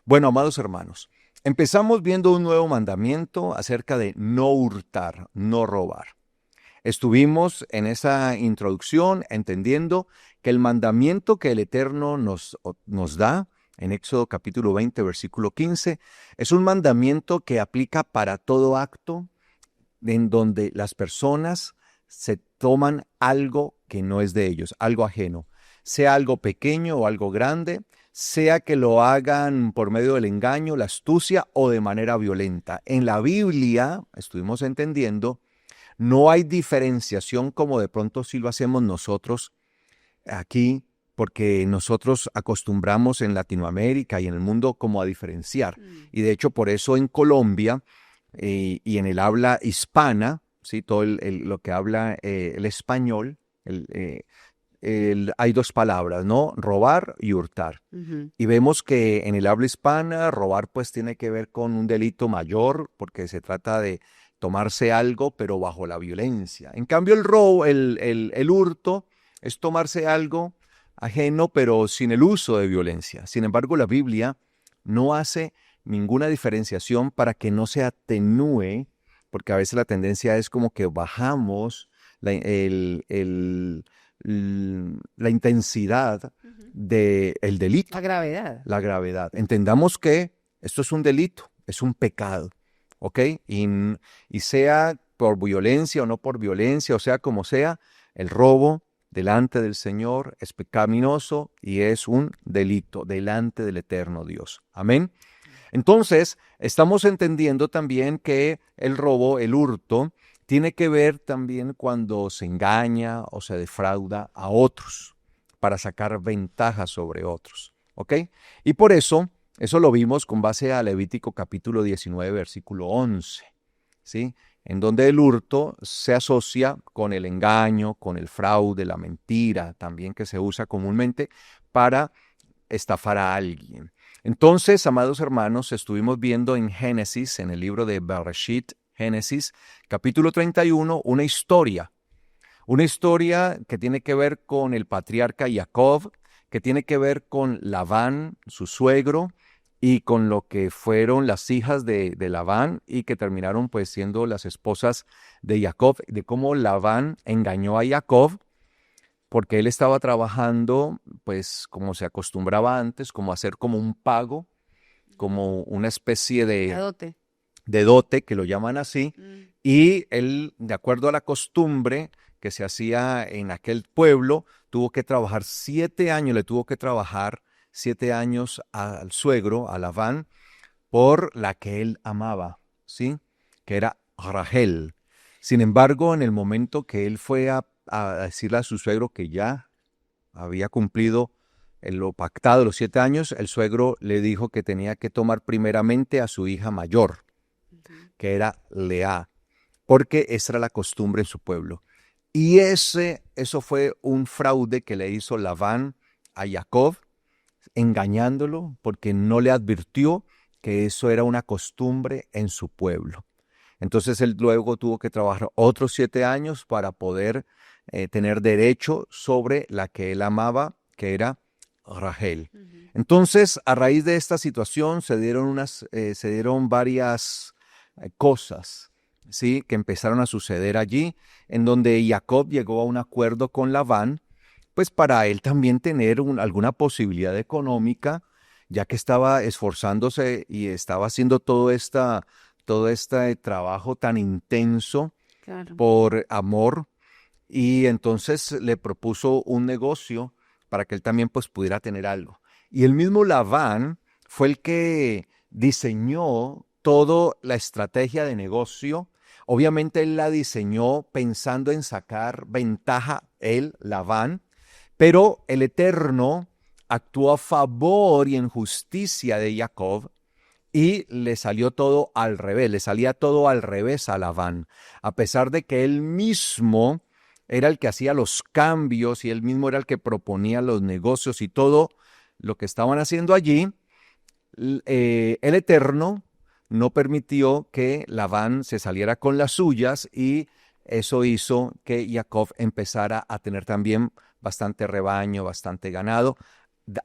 Bueno, amados hermanos, empezamos viendo un nuevo mandamiento acerca de no hurtar, no robar. Estuvimos en esa introducción entendiendo que el mandamiento que el Eterno nos da en Éxodo capítulo 20, versículo 15, es un mandamiento que aplica para todo acto en donde las personas se toman algo que no es de ellos, algo ajeno, sea algo pequeño o algo grande, sea que lo hagan por medio del engaño, la astucia o de manera violenta. En la Biblia, estuvimos entendiendo, no hay diferenciación como de pronto si lo hacemos nosotros aquí, porque nosotros acostumbramos en Latinoamérica y en el mundo como a diferenciar. Y de hecho por eso en Colombia y en el habla hispana, ¿sí? Todo lo que habla el español, hay dos palabras, ¿no? Robar y hurtar. Ujú. Y vemos que en el habla hispana, robar pues tiene que ver con un delito mayor, porque se trata de tomarse algo, pero bajo la violencia. En cambio, el robo, el hurto, es tomarse algo ajeno, pero sin el uso de violencia. Sin embargo, la Biblia no hace ninguna diferenciación para que no se atenúe, porque a veces la tendencia es como que bajamos la, la intensidad Ujú. del delito, La gravedad. la gravedad. Entendamos que esto es un delito, es un pecado, ¿ok? Y sea por violencia o no por violencia, o sea como sea, el robo delante del Señor es pecaminoso y es un delito delante del eterno Dios. Amén. Entonces, estamos entendiendo también que el robo, el hurto, tiene que ver también cuando se engaña o se defrauda a otros para sacar ventaja sobre otros. ¿Ok? Y por eso lo vimos con base a Levítico capítulo 19, versículo 11. ¿Sí? En donde el hurto se asocia con el engaño, con el fraude, la mentira, también que se usa comúnmente para estafar a alguien. Entonces, amados hermanos, estuvimos viendo en Génesis, en el libro de Bereshit, Génesis, capítulo 31, una historia que tiene que ver con el patriarca Jacob, que tiene que ver con Labán, su suegro, y con lo que fueron las hijas de Labán y que terminaron pues siendo las esposas de Jacob, de cómo Labán engañó a Jacob porque él estaba trabajando, pues como se acostumbraba antes, como hacer como un pago, como una especie La dote. de dote, que lo llaman así, Mm. y él, de acuerdo a la costumbre que se hacía en aquel pueblo, tuvo que trabajar 7 años, le tuvo que trabajar 7 años al suegro, a Labán, por la que él amaba, ¿sí? Que era Rachel. Sin embargo, en el momento que él fue a decirle a su suegro que ya había cumplido lo pactado, los 7 años, el suegro le dijo que tenía que tomar primeramente a su hija mayor, Ujú. que era Lea, porque esa era la costumbre en su pueblo. Y eso fue un fraude que le hizo Labán a Jacob, engañándolo porque no le advirtió que eso era una costumbre en su pueblo. Entonces él luego tuvo que trabajar otros 7 años para poder tener derecho sobre la que él amaba, que era Rachel. Ujú. Entonces, a raíz de esta situación se dieron varias cosas, ¿sí? Que empezaron a suceder allí, en donde Jacob llegó a un acuerdo con Labán, pues para él también tener alguna posibilidad económica, ya que estaba esforzándose y estaba haciendo todo este trabajo tan intenso Claro. por amor, y entonces le propuso un negocio para que él también pues pudiera tener algo. Y el mismo Labán fue el que diseñó toda la estrategia de negocio. Obviamente él la diseñó pensando en sacar ventaja, él, Labán, pero el Eterno actuó a favor y en justicia de Jacob y le salió todo al revés, le salía todo al revés a Labán, a pesar de que él mismo era el que hacía los cambios y él mismo era el que proponía los negocios y todo lo que estaban haciendo allí. El Eterno no permitió que Labán se saliera con las suyas y eso hizo que Jacob empezara a tener también bastante rebaño, bastante ganado,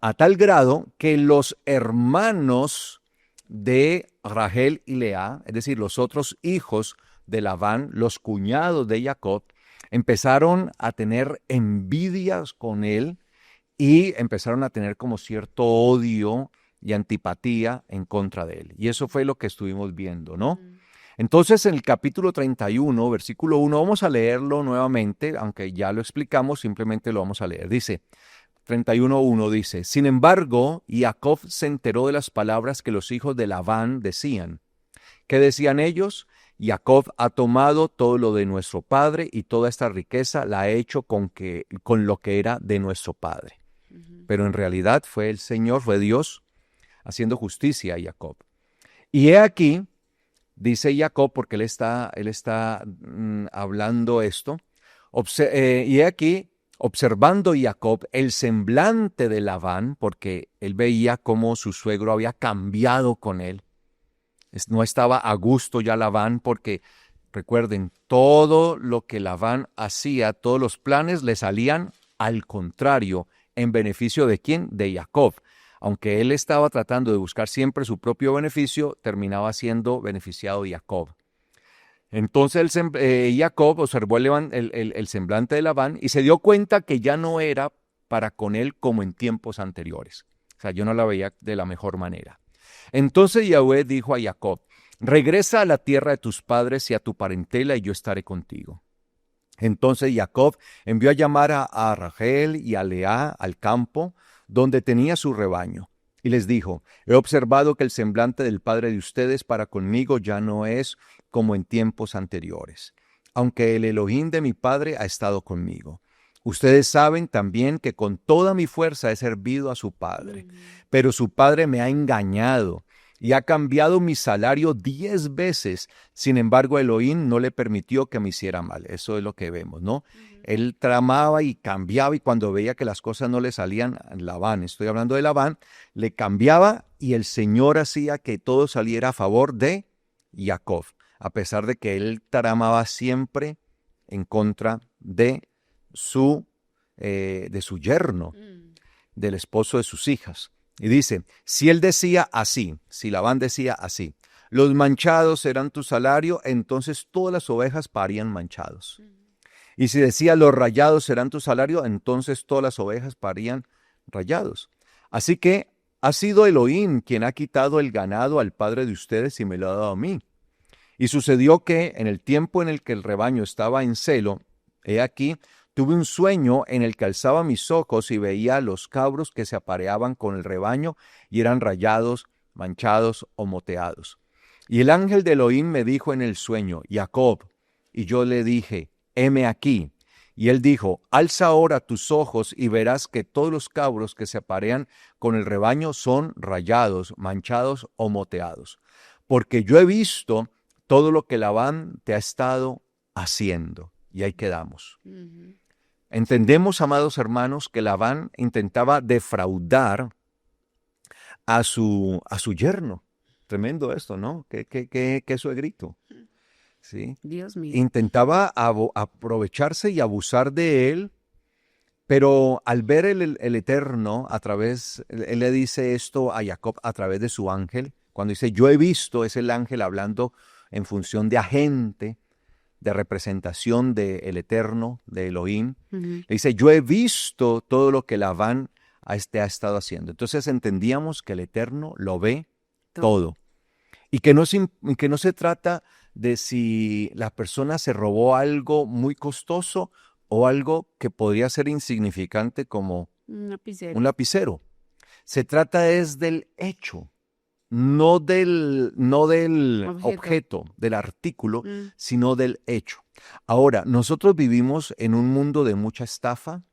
a tal grado que los hermanos de Rachel y Lea, es decir, los otros hijos de Labán, los cuñados de Jacob, empezaron a tener envidias con él y empezaron a tener como cierto odio y antipatía en contra de él. Y eso fue lo que estuvimos viendo, ¿no? Entonces, en el capítulo 31, versículo 1, vamos a leerlo nuevamente, aunque ya lo explicamos, simplemente lo vamos a leer. Dice, 31:1 dice, sin embargo, Jacob se enteró de las palabras que los hijos de Labán decían. ¿Qué decían ellos? Jacob ha tomado todo lo de nuestro padre y toda esta riqueza la ha hecho con lo que era de nuestro padre. Pero en realidad fue el Señor, fue Dios, haciendo justicia a Jacob. Y he aquí, dice Jacob, porque él está hablando esto, y he aquí, observando Jacob el semblante de Labán, porque él veía cómo su suegro había cambiado con él. No estaba a gusto ya Labán, porque recuerden, todo lo que Labán hacía, todos los planes le salían al contrario, en beneficio de ¿quién? De Jacob. Aunque él estaba tratando de buscar siempre su propio beneficio, terminaba siendo beneficiado Jacob. Entonces Jacob observó el semblante de Labán y se dio cuenta que ya no era para con él como en tiempos anteriores. O sea, yo no la veía de la mejor manera. Entonces Yahweh dijo a Jacob, regresa a la tierra de tus padres y a tu parentela y yo estaré contigo. Entonces Jacob envió a llamar a Rachel y a Lea al campo donde tenía su rebaño. Y les dijo, he observado que el semblante del padre de ustedes para conmigo ya no es como en tiempos anteriores, aunque el Elohim de mi padre ha estado conmigo. Ustedes saben también que con toda mi fuerza he servido a su padre, pero su padre me ha engañado y ha cambiado mi salario 10 veces. Sin embargo, Elohim no le permitió que me hiciera mal. Eso es lo que vemos, ¿no? Él tramaba y cambiaba y cuando veía que las cosas no le salían, Labán, estoy hablando de Labán, le cambiaba y el Señor hacía que todo saliera a favor de Jacob, a pesar de que él tramaba siempre en contra de su yerno, del esposo de sus hijas. Y dice, si él decía así, si Labán decía así, los manchados serán tu salario, entonces todas las ovejas parían manchados. Y si decía los rayados serán tu salario, entonces todas las ovejas parían rayados. Así que ha sido Elohim quien ha quitado el ganado al padre de ustedes y me lo ha dado a mí. Y sucedió que en el tiempo en el que el rebaño estaba en celo, he aquí, tuve un sueño en el que alzaba mis ojos y veía los cabros que se apareaban con el rebaño y eran rayados, manchados o moteados. Y el ángel de Elohim me dijo en el sueño, Jacob, y yo le dije, heme aquí. Y él dijo, alza ahora tus ojos y verás que todos los cabros que se aparean con el rebaño son rayados, manchados o moteados. Porque yo he visto todo lo que Labán te ha estado haciendo. Y ahí quedamos. Entendemos, amados hermanos, que Labán intentaba defraudar a su yerno. Tremendo esto, ¿no? Qué suegrito. ¿Sí? Dios mío. Intentaba aprovecharse y abusar de él, pero al ver el Eterno, él le dice esto a Jacob a través de su ángel. Cuando dice, yo he visto, es el ángel hablando en función de agente, de representación del Eterno, de Elohim. Le dice, yo he visto todo lo que Labán ha estado haciendo. Entonces entendíamos que el Eterno lo ve todo. Y que no se trata de si la persona se robó algo muy costoso o algo que podría ser insignificante como un lapicero. Se trata es del hecho. No del objeto, del artículo, sino del hecho. Ahora, nosotros vivimos en un mundo de mucha estafa,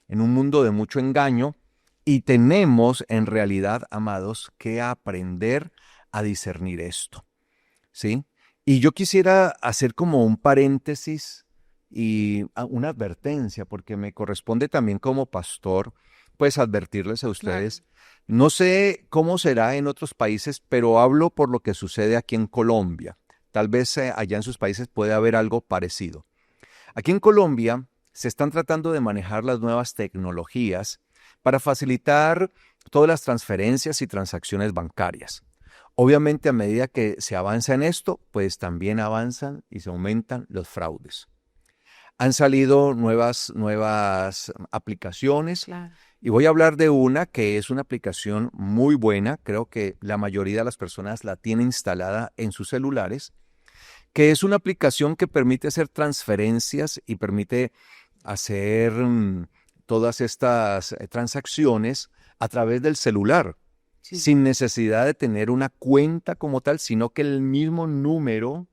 en un mundo de mucho engaño, y tenemos en realidad, amados, que aprender a discernir esto, ¿sí? Y yo quisiera hacer como un paréntesis y una advertencia, porque me corresponde también como pastor, pues advertirles a ustedes. Claro. No sé cómo será en otros países, pero hablo por lo que sucede aquí en Colombia. Tal vez allá en sus países puede haber algo parecido. Aquí en Colombia se están tratando de manejar las nuevas tecnologías para facilitar todas las transferencias y transacciones bancarias. Obviamente, a medida que se avanza en esto, pues también avanzan y se aumentan los fraudes. Han salido nuevas aplicaciones. Claro. Y voy a hablar de una que es una aplicación muy buena, creo que la mayoría de las personas la tiene instalada en sus celulares, que es una aplicación que permite hacer transferencias y permite hacer todas estas transacciones a través del celular, Sí. sin necesidad de tener una cuenta como tal, sino que el mismo número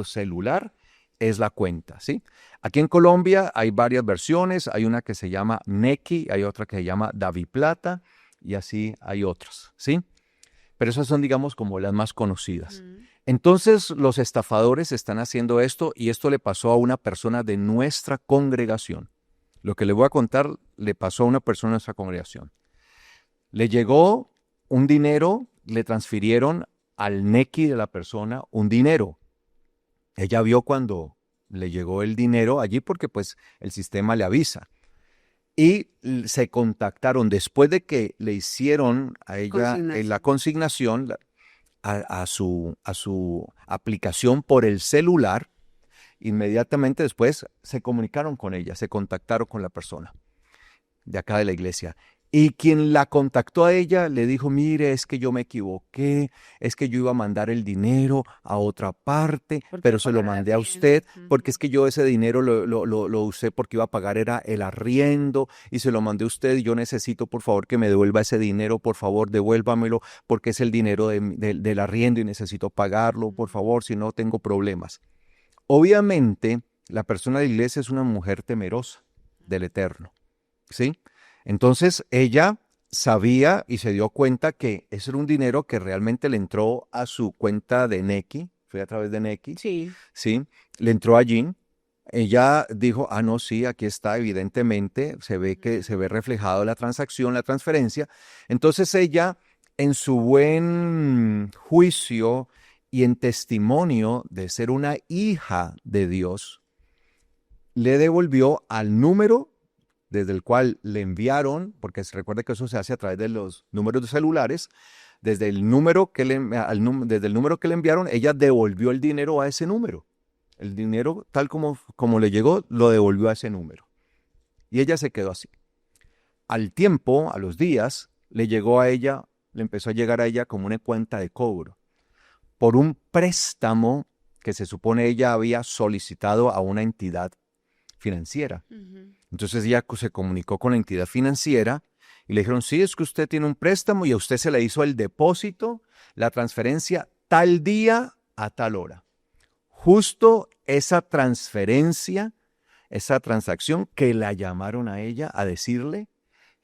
celular es la cuenta, ¿sí? Aquí en Colombia hay varias versiones, hay una que se llama Nequi, hay otra que se llama DaviPlata y así hay otras, ¿sí? Pero esas son, digamos, como las más conocidas. Entonces, los estafadores están haciendo esto y esto le pasó a una persona de nuestra congregación. Lo que le voy a contar le pasó a una persona de nuestra congregación. Le llegó un dinero, le transfirieron al Nequi de la persona un dinero. Ella vio cuando le llegó el dinero allí porque pues el sistema le avisa. Y se contactaron después de que le hicieron a ella la consignación a su aplicación por el celular. Inmediatamente después se comunicaron con ella, se contactaron con la persona de acá de la iglesia. Y quien la contactó a ella le dijo, mire, es que yo me equivoqué, es que yo iba a mandar el dinero a otra parte, pero se lo mandé a usted, porque es que yo ese dinero lo usé porque iba a pagar era el arriendo y se lo mandé a usted y yo necesito por favor que me devuelva ese dinero, por favor devuélvamelo porque es el dinero del arriendo y necesito pagarlo, por favor, si no tengo problemas. Obviamente, la persona de la iglesia es una mujer temerosa del Eterno, ¿sí? Entonces ella sabía y se dio cuenta que ese era un dinero que realmente le entró a su cuenta de Nequi, fue a través de Nequi, Sí. ¿sí? Le entró allí. Ella dijo, no, sí, aquí está, evidentemente, se ve reflejado la transacción, la transferencia. Entonces ella, en su buen juicio y en testimonio de ser una hija de Dios, le devolvió al número desde el cual le enviaron, porque se recuerda que eso se hace a través de los números de celulares, desde el número que le enviaron, ella devolvió el dinero a ese número. El dinero, tal como le llegó, lo devolvió a ese número. Y ella se quedó así. Al tiempo, a los días, le empezó a llegar a ella como una cuenta de cobro por un préstamo que se supone ella había solicitado a una entidad financiera. Entonces ella se comunicó con la entidad financiera y le dijeron, sí, es que usted tiene un préstamo y a usted se le hizo el depósito, la transferencia tal día a tal hora. Justo esa transferencia, esa transacción que la llamaron a ella a decirle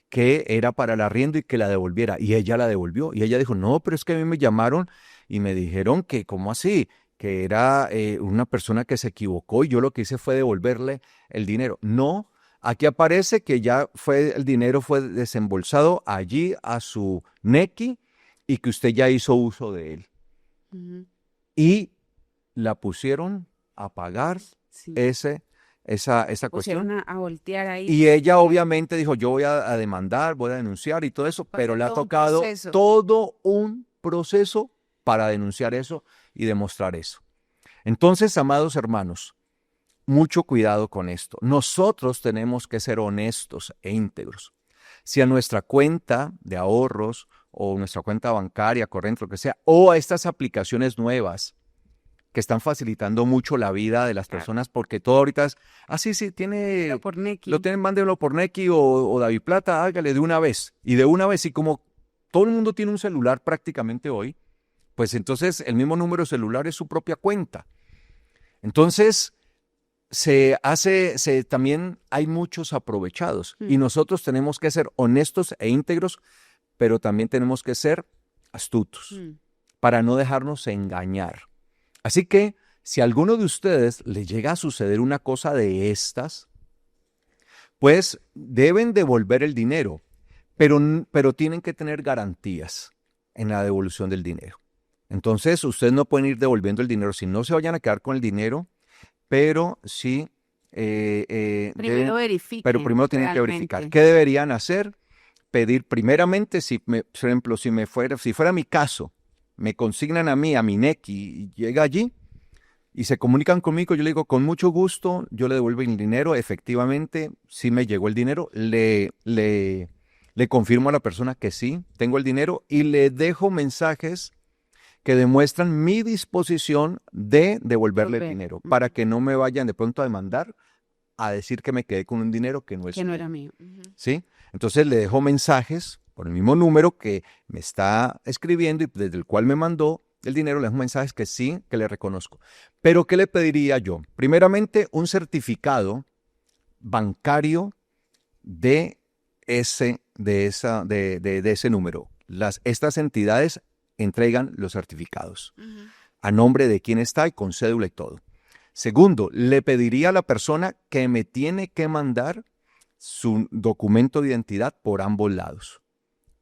que era para el arriendo y que la devolviera. Y ella la devolvió. Y ella dijo, no, pero es que a mí me llamaron y me dijeron que, ¿cómo así? Que era una persona que se equivocó y yo lo que hice fue devolverle el dinero. No, aquí aparece que ya el dinero fue desembolsado allí a su Nequi y que usted ya hizo uso de él. Y la pusieron a pagar esa cuestión. A voltear ahí. Y ella obviamente dijo, yo voy a demandar, voy a denunciar y todo eso, pero le ha tocado todo un proceso para denunciar eso y demostrar eso. Entonces, amados hermanos, mucho cuidado con esto. Nosotros tenemos que ser honestos e íntegros. Si a nuestra cuenta de ahorros o nuestra cuenta bancaria, corriente, lo que sea, o a estas aplicaciones nuevas que están facilitando mucho la vida de las personas, porque todo ahorita es, sí, tiene, por Nequi. lo tienen, mándenlo por Nequi o DaviPlata, hágale de una vez. Y de una vez, y como todo el mundo tiene un celular prácticamente hoy, pues entonces el mismo número de celular es su propia cuenta. Entonces, también hay muchos aprovechados y nosotros tenemos que ser honestos e íntegros, pero también tenemos que ser astutos para no dejarnos engañar. Así que si a alguno de ustedes le llega a suceder una cosa de estas, pues deben devolver el dinero, pero tienen que tener garantías en la devolución del dinero. Entonces, ustedes no pueden ir devolviendo el dinero, si no se vayan a quedar con el dinero, pero sí Primero pero verifiquen primero tienen que verificar. realmente. ¿Qué deberían hacer? Pedir primeramente, por ejemplo, si fuera mi caso, me consignan a mí, a mi NEC y llega allí y se comunican conmigo, yo le digo, con mucho gusto, yo le devuelvo el dinero, efectivamente, sí me llegó el dinero, le confirmo a la persona que sí, tengo el dinero y le dejo mensajes que demuestran mi disposición de devolverle el Volver. dinero, para Ujú. que no me vayan de pronto a demandar, a decir que me quedé con un dinero que no Que es no mío, era mío. Ujú. ¿sí? Entonces le dejo mensajes por el mismo número que me está escribiendo y desde el cual me mandó el dinero, le dejo mensajes que sí, que le reconozco. Pero ¿qué le pediría yo? Primeramente, un certificado bancario de ese número. Estas entidades entregan los certificados Ujú. a nombre de quién está y con cédula y todo. Segundo, le pediría a la persona que me tiene que mandar su documento de identidad por ambos lados.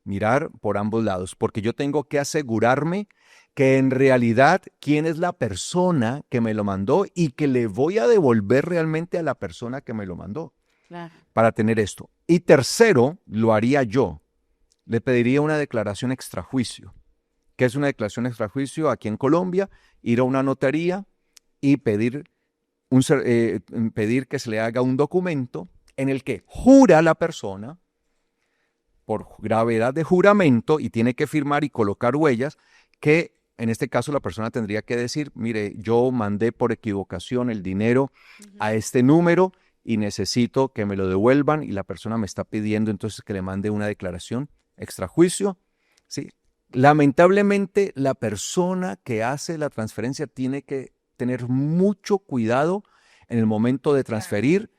Mirar por ambos lados, porque yo tengo que asegurarme que en realidad quién es la persona que me lo mandó y que le voy a devolver realmente a la persona que me lo mandó Claro. para tener esto. Y tercero, lo haría yo. Le pediría una declaración extrajuicio. ¿Qué es una declaración extrajuicio? Aquí en Colombia, ir a una notaría y pedir que se le haga un documento en el que jura la persona por gravedad de juramento y tiene que firmar y colocar huellas que en este caso la persona tendría que decir, mire, yo mandé por equivocación el dinero Ujú. a este número y necesito que me lo devuelvan y la persona me está pidiendo entonces que le mande una declaración extrajuicio, ¿sí? Lamentablemente la persona que hace la transferencia tiene que tener mucho cuidado en el momento de Claro. transferir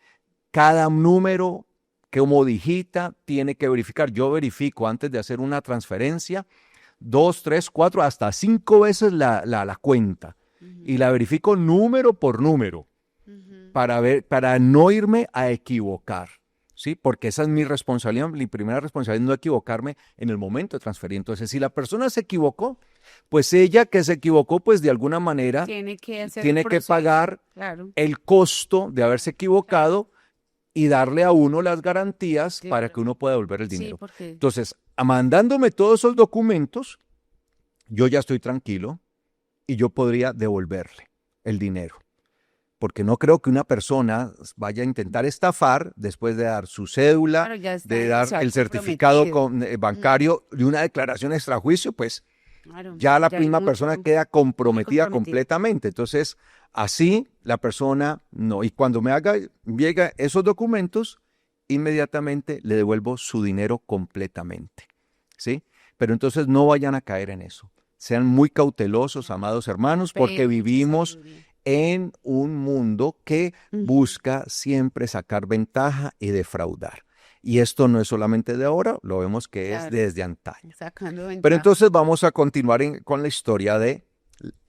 cada número que como digita tiene que verificar. Yo verifico antes de hacer una transferencia 2, 3, 4, hasta 5 veces la cuenta y Ujú. la verifico número por número Ujú. para no irme a equivocar, ¿sí? Porque esa es mi responsabilidad, mi primera responsabilidad, no equivocarme en el momento de transferir. Entonces, si la persona se equivocó, pues ella que se equivocó, pues de alguna manera Tiene que hacer el tiene que proceso. pagar Claro. el costo de haberse Claro. equivocado y darle a uno las garantías para Claro. que uno pueda devolver el Sí, dinero. porque, Entonces, mandándome todos esos documentos, yo ya estoy tranquilo y yo podría devolverle el dinero. Porque no creo que una persona vaya a intentar estafar después de dar su cédula, claro, ya de está, o dar sea, el certificado comprometido. Mm. bancario y una declaración extrajuicio, pues Claro, ya la ya misma persona uno queda muy comprometida comprometido. completamente. Entonces, así la persona no. Y cuando llega esos documentos, inmediatamente le devuelvo su dinero completamente. ¿Sí? Pero entonces no vayan a caer en eso. Sean muy cautelosos, Claro. amados Mucha hermanos, fe, porque mucha vivimos sabiduría. en un mundo que Ujú. busca siempre sacar ventaja y defraudar. Y esto no es solamente de ahora, lo vemos que es Claro, desde antaño. sacando Pero ventaja. entonces vamos a continuar con la historia de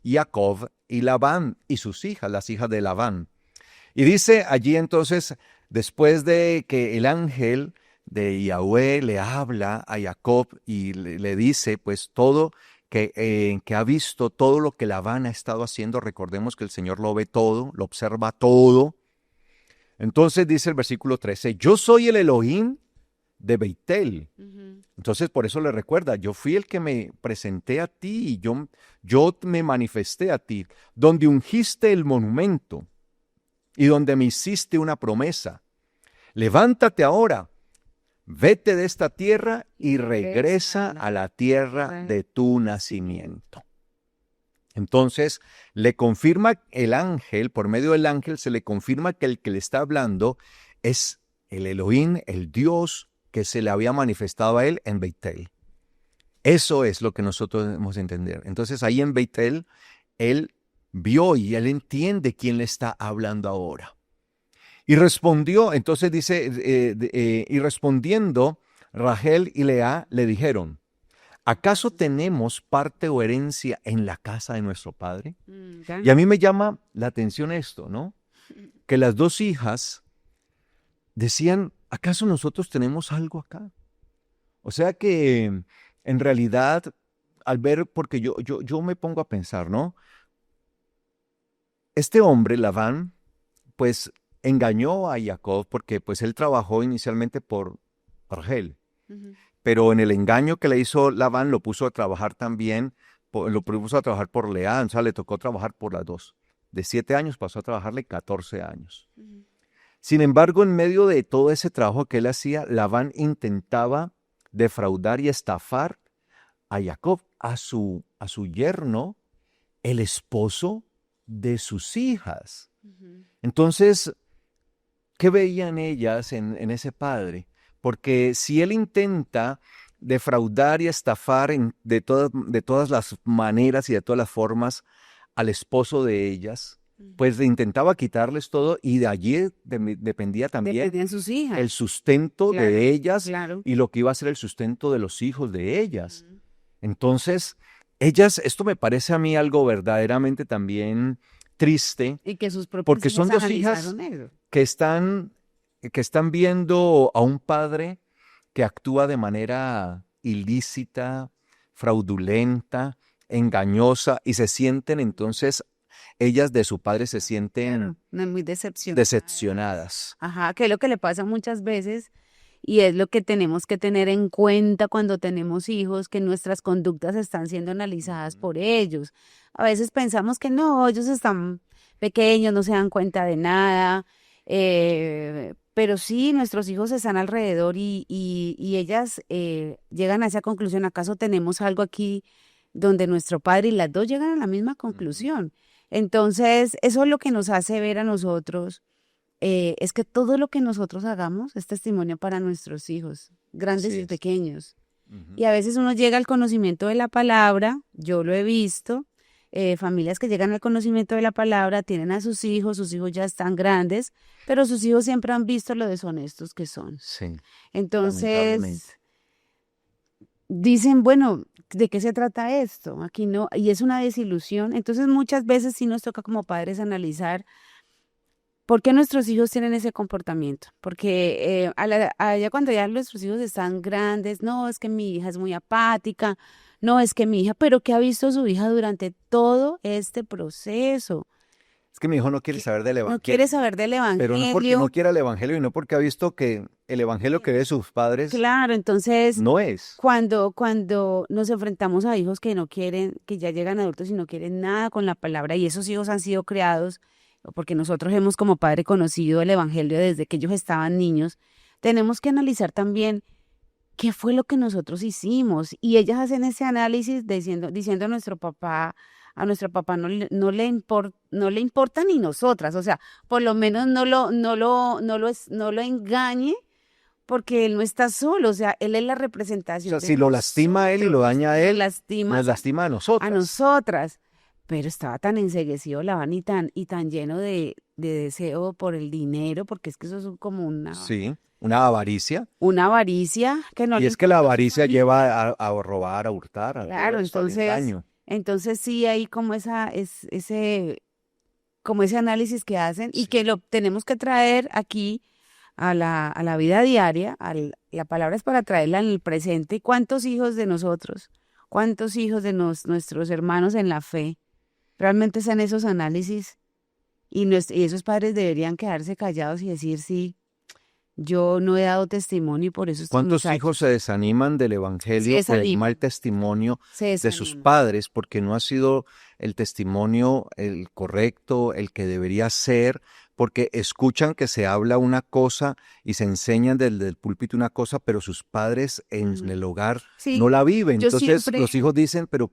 Jacob y Labán y sus hijas, las hijas de Labán. Y dice allí entonces, después de que el ángel de Yahweh le habla a Jacob y le dice pues todo que ha visto todo lo que Labán ha estado haciendo, recordemos que el Señor lo ve todo, lo observa todo. Entonces dice el versículo 13, yo soy el Elohim de Beitel. Ujú. Entonces, por eso le recuerda, yo fui el que me presenté a ti y yo me manifesté a ti, donde ungiste el monumento y donde me hiciste una promesa. Levántate ahora, vete de esta tierra Y y regresa a regresa la a la tierra tierra de tu de nacimiento. nacimiento. Entonces, le confirma el ángel, por medio del ángel se le confirma que el que le está hablando es el Elohim, el Dios que se le había manifestado a él en Beitel. Eso es lo que nosotros debemos entender. Entonces ahí en Beitel, él vio y él entiende quién le está hablando ahora. Y respondió, entonces dice, y respondiendo, Rachel y Lea le dijeron, ¿acaso tenemos parte o herencia en la casa de nuestro padre? Ya. Y a mí me llama la atención esto, ¿no? Que las dos hijas decían, ¿acaso nosotros tenemos algo acá? O sea que en realidad, al ver, porque yo me pongo a pensar, ¿no? Este hombre, Labán, pues engañó a Jacob porque pues él trabajó inicialmente por Rachel, Ujú. pero en el engaño que le hizo Labán lo puso a trabajar también, lo puso a trabajar por Lea, o sea, le tocó trabajar por las dos. De 7 años pasó a trabajarle 14 años. Ujú. Sin embargo, en medio de todo ese trabajo que él hacía, Labán intentaba defraudar y estafar a Jacob, a su yerno, el esposo de sus hijas. Ujú. Entonces, ¿qué veían ellas en ese padre? Porque si él intenta defraudar y estafar de todas las maneras y de todas las formas al esposo de ellas, pues intentaba quitarles todo y de allí dependía también Dependían sus hijas. el sustento Claro, de ellas claro. y lo que iba a ser el sustento de los hijos de ellas. Ujú. Entonces, ellas, esto me parece a mí algo verdaderamente también triste, Y que sus propios porque hijos son dos hijas analizaron eso. que están viendo a un padre que actúa de manera ilícita, fraudulenta, engañosa, y se sienten entonces, ellas de su padre se sienten Claro, no es muy decepcionada. decepcionadas. Ajá, que es lo que le pasa muchas veces y es lo que tenemos que tener en cuenta cuando tenemos hijos, que nuestras conductas están siendo analizadas Ujú. por ellos. A veces pensamos que no, ellos están pequeños, no se dan cuenta de nada, pero sí, nuestros hijos están alrededor y ellas llegan a esa conclusión. ¿Acaso tenemos algo aquí donde nuestro padre y las dos llegan a la misma Ujú. conclusión? Entonces, eso es lo que nos hace ver a nosotros es que todo lo que nosotros hagamos es testimonio para nuestros hijos, grandes Así y es. pequeños. Ujú. Y a veces uno llega al conocimiento de la palabra, yo lo he visto, familias que llegan al conocimiento de la palabra, tienen a sus hijos ya están grandes, pero sus hijos siempre han visto lo deshonestos que son. Sí, lamentablemente. Entonces, dicen, bueno, ¿de qué se trata esto? Aquí no, y es una desilusión. Entonces, muchas veces sí nos toca como padres analizar ¿por qué nuestros hijos tienen ese comportamiento? Porque allá cuando ya nuestros hijos están grandes, no, es que mi hija es muy apática, no, es que mi hija, pero ¿qué ha visto su hija durante todo este proceso? Es que mi hijo no quiere Que saber del no evangelio, quiere saber del pero no es porque no evangelio. quiera el evangelio y no porque ha visto que el evangelio que ve sus padres Claro, entonces no es. cuando nos enfrentamos a hijos que no quieren, que ya llegan adultos y no quieren nada con la palabra, y esos hijos han sido creados, porque nosotros hemos como padre conocido el evangelio desde que ellos estaban niños, tenemos que analizar también qué fue lo que nosotros hicimos. Y ellas hacen ese análisis diciendo a nuestro papá no le importa ni nosotras, o sea, por lo menos no lo engañe porque él no está solo, o sea, él es la O representación sea, de si lo lastima a él y lo nosotros, daña a nos él, lastima nos lastima a a nosotras. nosotras. Pero estaba tan enceguecido Labán y tan lleno de deseo por el dinero, porque es que eso es como Sí, una avaricia. una avaricia que no Y le es que la importa su avaricia familia. lleva a robar, a hurtar, a todo Claro, esto, al engaño. entonces sí hay como como ese análisis que hacen y que Sí. lo tenemos que traer aquí a la vida diaria, la palabra es para traerla en el presente. ¿Cuántos hijos de nosotros, cuántos hijos de nuestros hermanos en la fe realmente están esos análisis y esos padres deberían quedarse callados y decir, sí, yo no he dado testimonio y por eso estos ¿Cuántos hijos se muchachos desaniman del se evangelio por el mal desaniman, testimonio se de sus desaniman? padres? Porque no ha sido el testimonio el correcto, el que debería ser, porque escuchan que se habla una cosa y se enseñan del púlpito una cosa, pero sus padres en el hogar no Sí, la viven. yo Entonces siempre, los hijos dicen, pero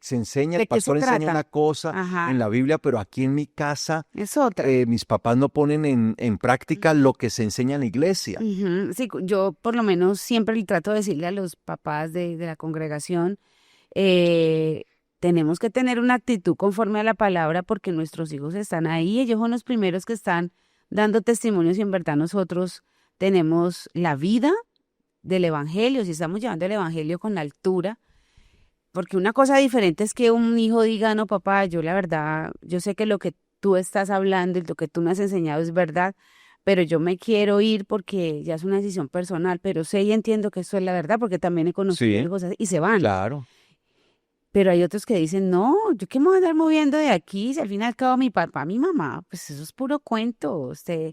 se enseña, el ¿de qué se pastor enseña una trata? cosa en Ajá, la Biblia, pero aquí en mi casa es otra. mis papás no ponen en práctica lo que se enseña en la iglesia. Ujú. Sí, yo por lo menos siempre le trato de decirle a los papás de la congregación, eh, tenemos que tener una actitud conforme a la palabra porque nuestros hijos están ahí, ellos son los primeros que están dando testimonios y en verdad nosotros tenemos la vida del evangelio, si estamos llevando el evangelio con la altura, porque una cosa diferente es que un hijo diga, no, papá, yo la verdad, yo sé que lo que tú estás hablando y lo que tú me has enseñado es verdad, pero yo me quiero ir porque ya es una decisión personal, pero sé y entiendo que esto es la verdad porque también he conocido Sí, hijos así y se van. claro. Pero hay otros que dicen, no, yo qué me voy a andar moviendo de aquí, si al fin y al cabo mi papá, mi mamá, pues eso es puro cuento. Usted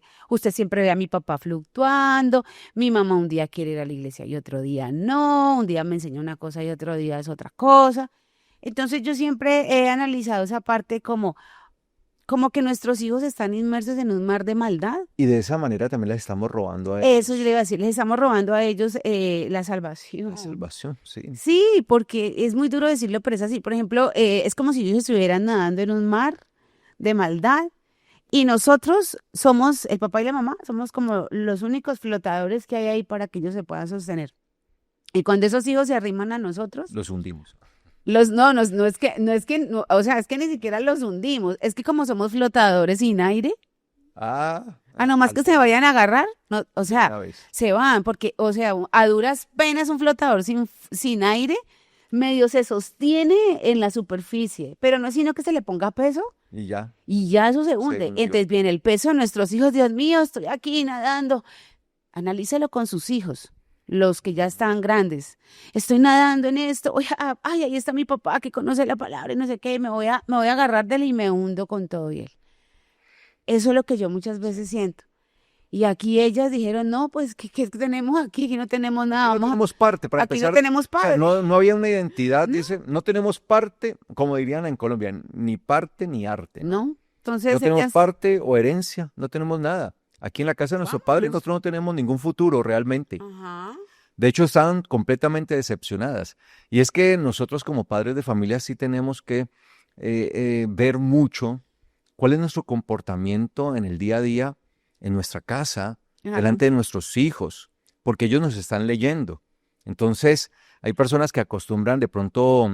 siempre ve a mi papá fluctuando, mi mamá un día quiere ir a la iglesia y otro día no, un día me enseña una cosa y otro día es otra cosa. Entonces yo siempre he analizado esa parte como que nuestros hijos están inmersos en un mar de maldad. Y de esa manera también les estamos robando a Eso yo le iba a decir, les estamos robando a ellos la la salvación. salvación, sí. Sí, porque es muy duro decirlo, pero es así. Por ejemplo, es como si ellos estuvieran nadando en un mar de maldad y nosotros somos, el papá y la mamá, somos como los únicos flotadores que hay ahí para que ellos se puedan sostener. Y cuando esos hijos se arriman a nosotros, Los hundimos. o sea, es que ni siquiera los hundimos, es que como somos flotadores sin aire, a nomás que se vayan a agarrar, no, o sea, una vez. se van, porque, o sea, a duras penas un flotador sin aire medio se sostiene en la superficie, pero no es sino que se le ponga peso Y ya, y ya eso se se hunde. hundió. Entonces viene el peso de nuestros hijos, Dios mío, estoy aquí nadando. Analícelo con sus hijos, los que ya están grandes. Estoy nadando en esto, oye, ay, ahí está mi papá que conoce la palabra y no sé qué, me voy a agarrar de él y me hundo con todo y él. Eso es lo que yo muchas veces siento. Y aquí ellas dijeron, no, pues, ¿qué tenemos aquí? Aquí no tenemos nada, No vamos tenemos parte, para aquí no empezar, tenemos o sea, padre. no había una identidad, No. dice, no tenemos parte, como dirían en Colombia, ni parte ni arte, ¿no? ¿No? No Entonces tenemos ellas, parte o herencia, no tenemos nada. Aquí en la casa de nuestro padre vámonos. nosotros no tenemos ningún futuro realmente. Ajá. De hecho, estaban completamente decepcionadas. Y es que nosotros como padres de familia sí tenemos que ver mucho cuál es nuestro comportamiento en el día a día, en nuestra casa, Claro. delante de nuestros hijos, porque ellos nos están leyendo. Entonces, hay personas que acostumbran de pronto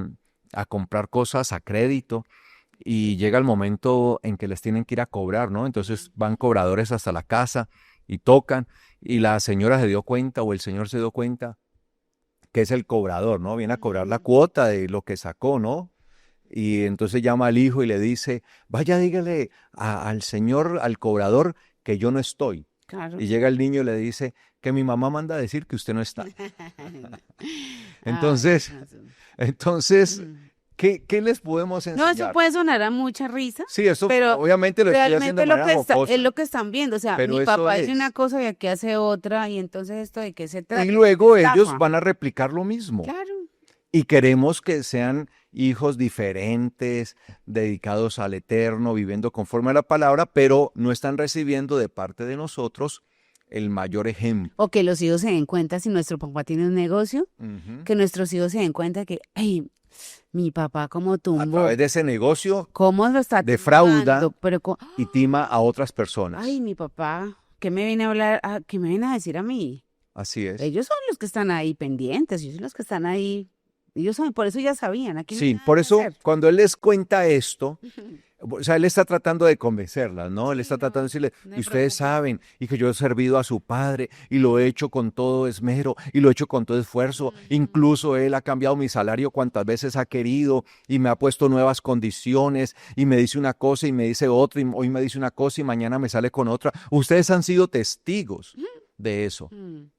a comprar cosas a crédito y llega el momento en que les tienen que ir a cobrar, ¿no? Entonces van cobradores hasta la casa y tocan y la señora se dio cuenta o el señor se dio cuenta que es el cobrador, ¿no? Viene a cobrar la cuota de lo que sacó, ¿no? Y entonces llama al hijo y le dice, vaya, dígale al señor, al cobrador, que yo no estoy. Claro. Y llega el niño y le dice, que mi mamá manda a decir que usted no está. Entonces, Ay, no, eso- entonces, Mm. ¿qué les podemos No, eso enseñar? puede sonar a mucha risa, Sí, eso pero obviamente lo estoy haciendo realmente de manera es jocosa, lo que están viendo. O sea, pero mi eso papá dice una es. cosa y aquí hace otra, y entonces esto de qué se trata. Y luego ellos Estafa. van a replicar lo mismo. Claro. Y queremos que sean hijos diferentes, dedicados al eterno, viviendo conforme a la palabra, pero no están recibiendo de parte de nosotros el mayor ejemplo. O que los hijos se den cuenta si nuestro papá tiene un negocio, Ujú. que nuestros hijos se den cuenta que, ay, mi papá como A tumbó, través de ese negocio cómo lo está defrauda tumbando, pero y tima a otras personas. ay, mi papá, ¿qué me viene a hablar? ¿Qué me viene a decir a mí? Así es. Ellos son los que están ahí pendientes, ellos son los que están ahí, ellos son, por eso ya sabían, aquí no hay Sí, nada por que eso hacer. cuando él les cuenta esto, o sea, él está tratando de convencerlas, ¿no? Él Sí, está no, tratando de decirle, no y hay ustedes problema. saben, y que yo he servido a su padre, y lo he hecho con todo esmero, y lo he hecho con todo esfuerzo, incluso él ha cambiado mi salario cuantas veces ha querido, y me ha puesto nuevas condiciones, y me dice una cosa y me dice otra, y hoy me dice una cosa y mañana me sale con otra. Ustedes han sido testigos de eso. Mm.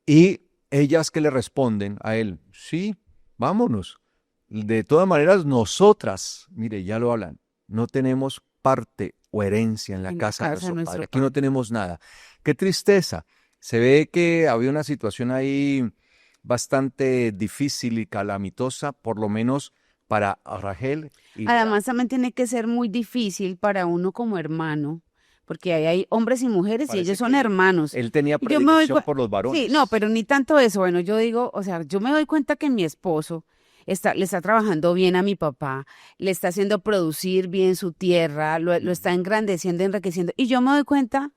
Y ellas que le responden a él, sí, vámonos. De todas maneras, nosotras, mire, ya lo hablan, no tenemos parte o herencia en la En la casa de casa de nuestro nuestro padre. Aquí no padre. tenemos nada. Qué tristeza. Se ve que había una situación ahí bastante difícil y calamitosa, por lo menos para Rachel y Lea. Además, también tiene que ser muy difícil para uno como hermano, porque ahí hay hombres y mujeres y Parece ellos son que hermanos. él tenía Y yo me doy predilección cuenta, por los sí, varones. no, pero ni tanto eso. Bueno, yo digo, o sea, yo me doy cuenta que mi esposo le está trabajando bien a mi papá, le está haciendo producir bien su tierra, lo está engrandeciendo, enriqueciendo. Y yo me doy cuenta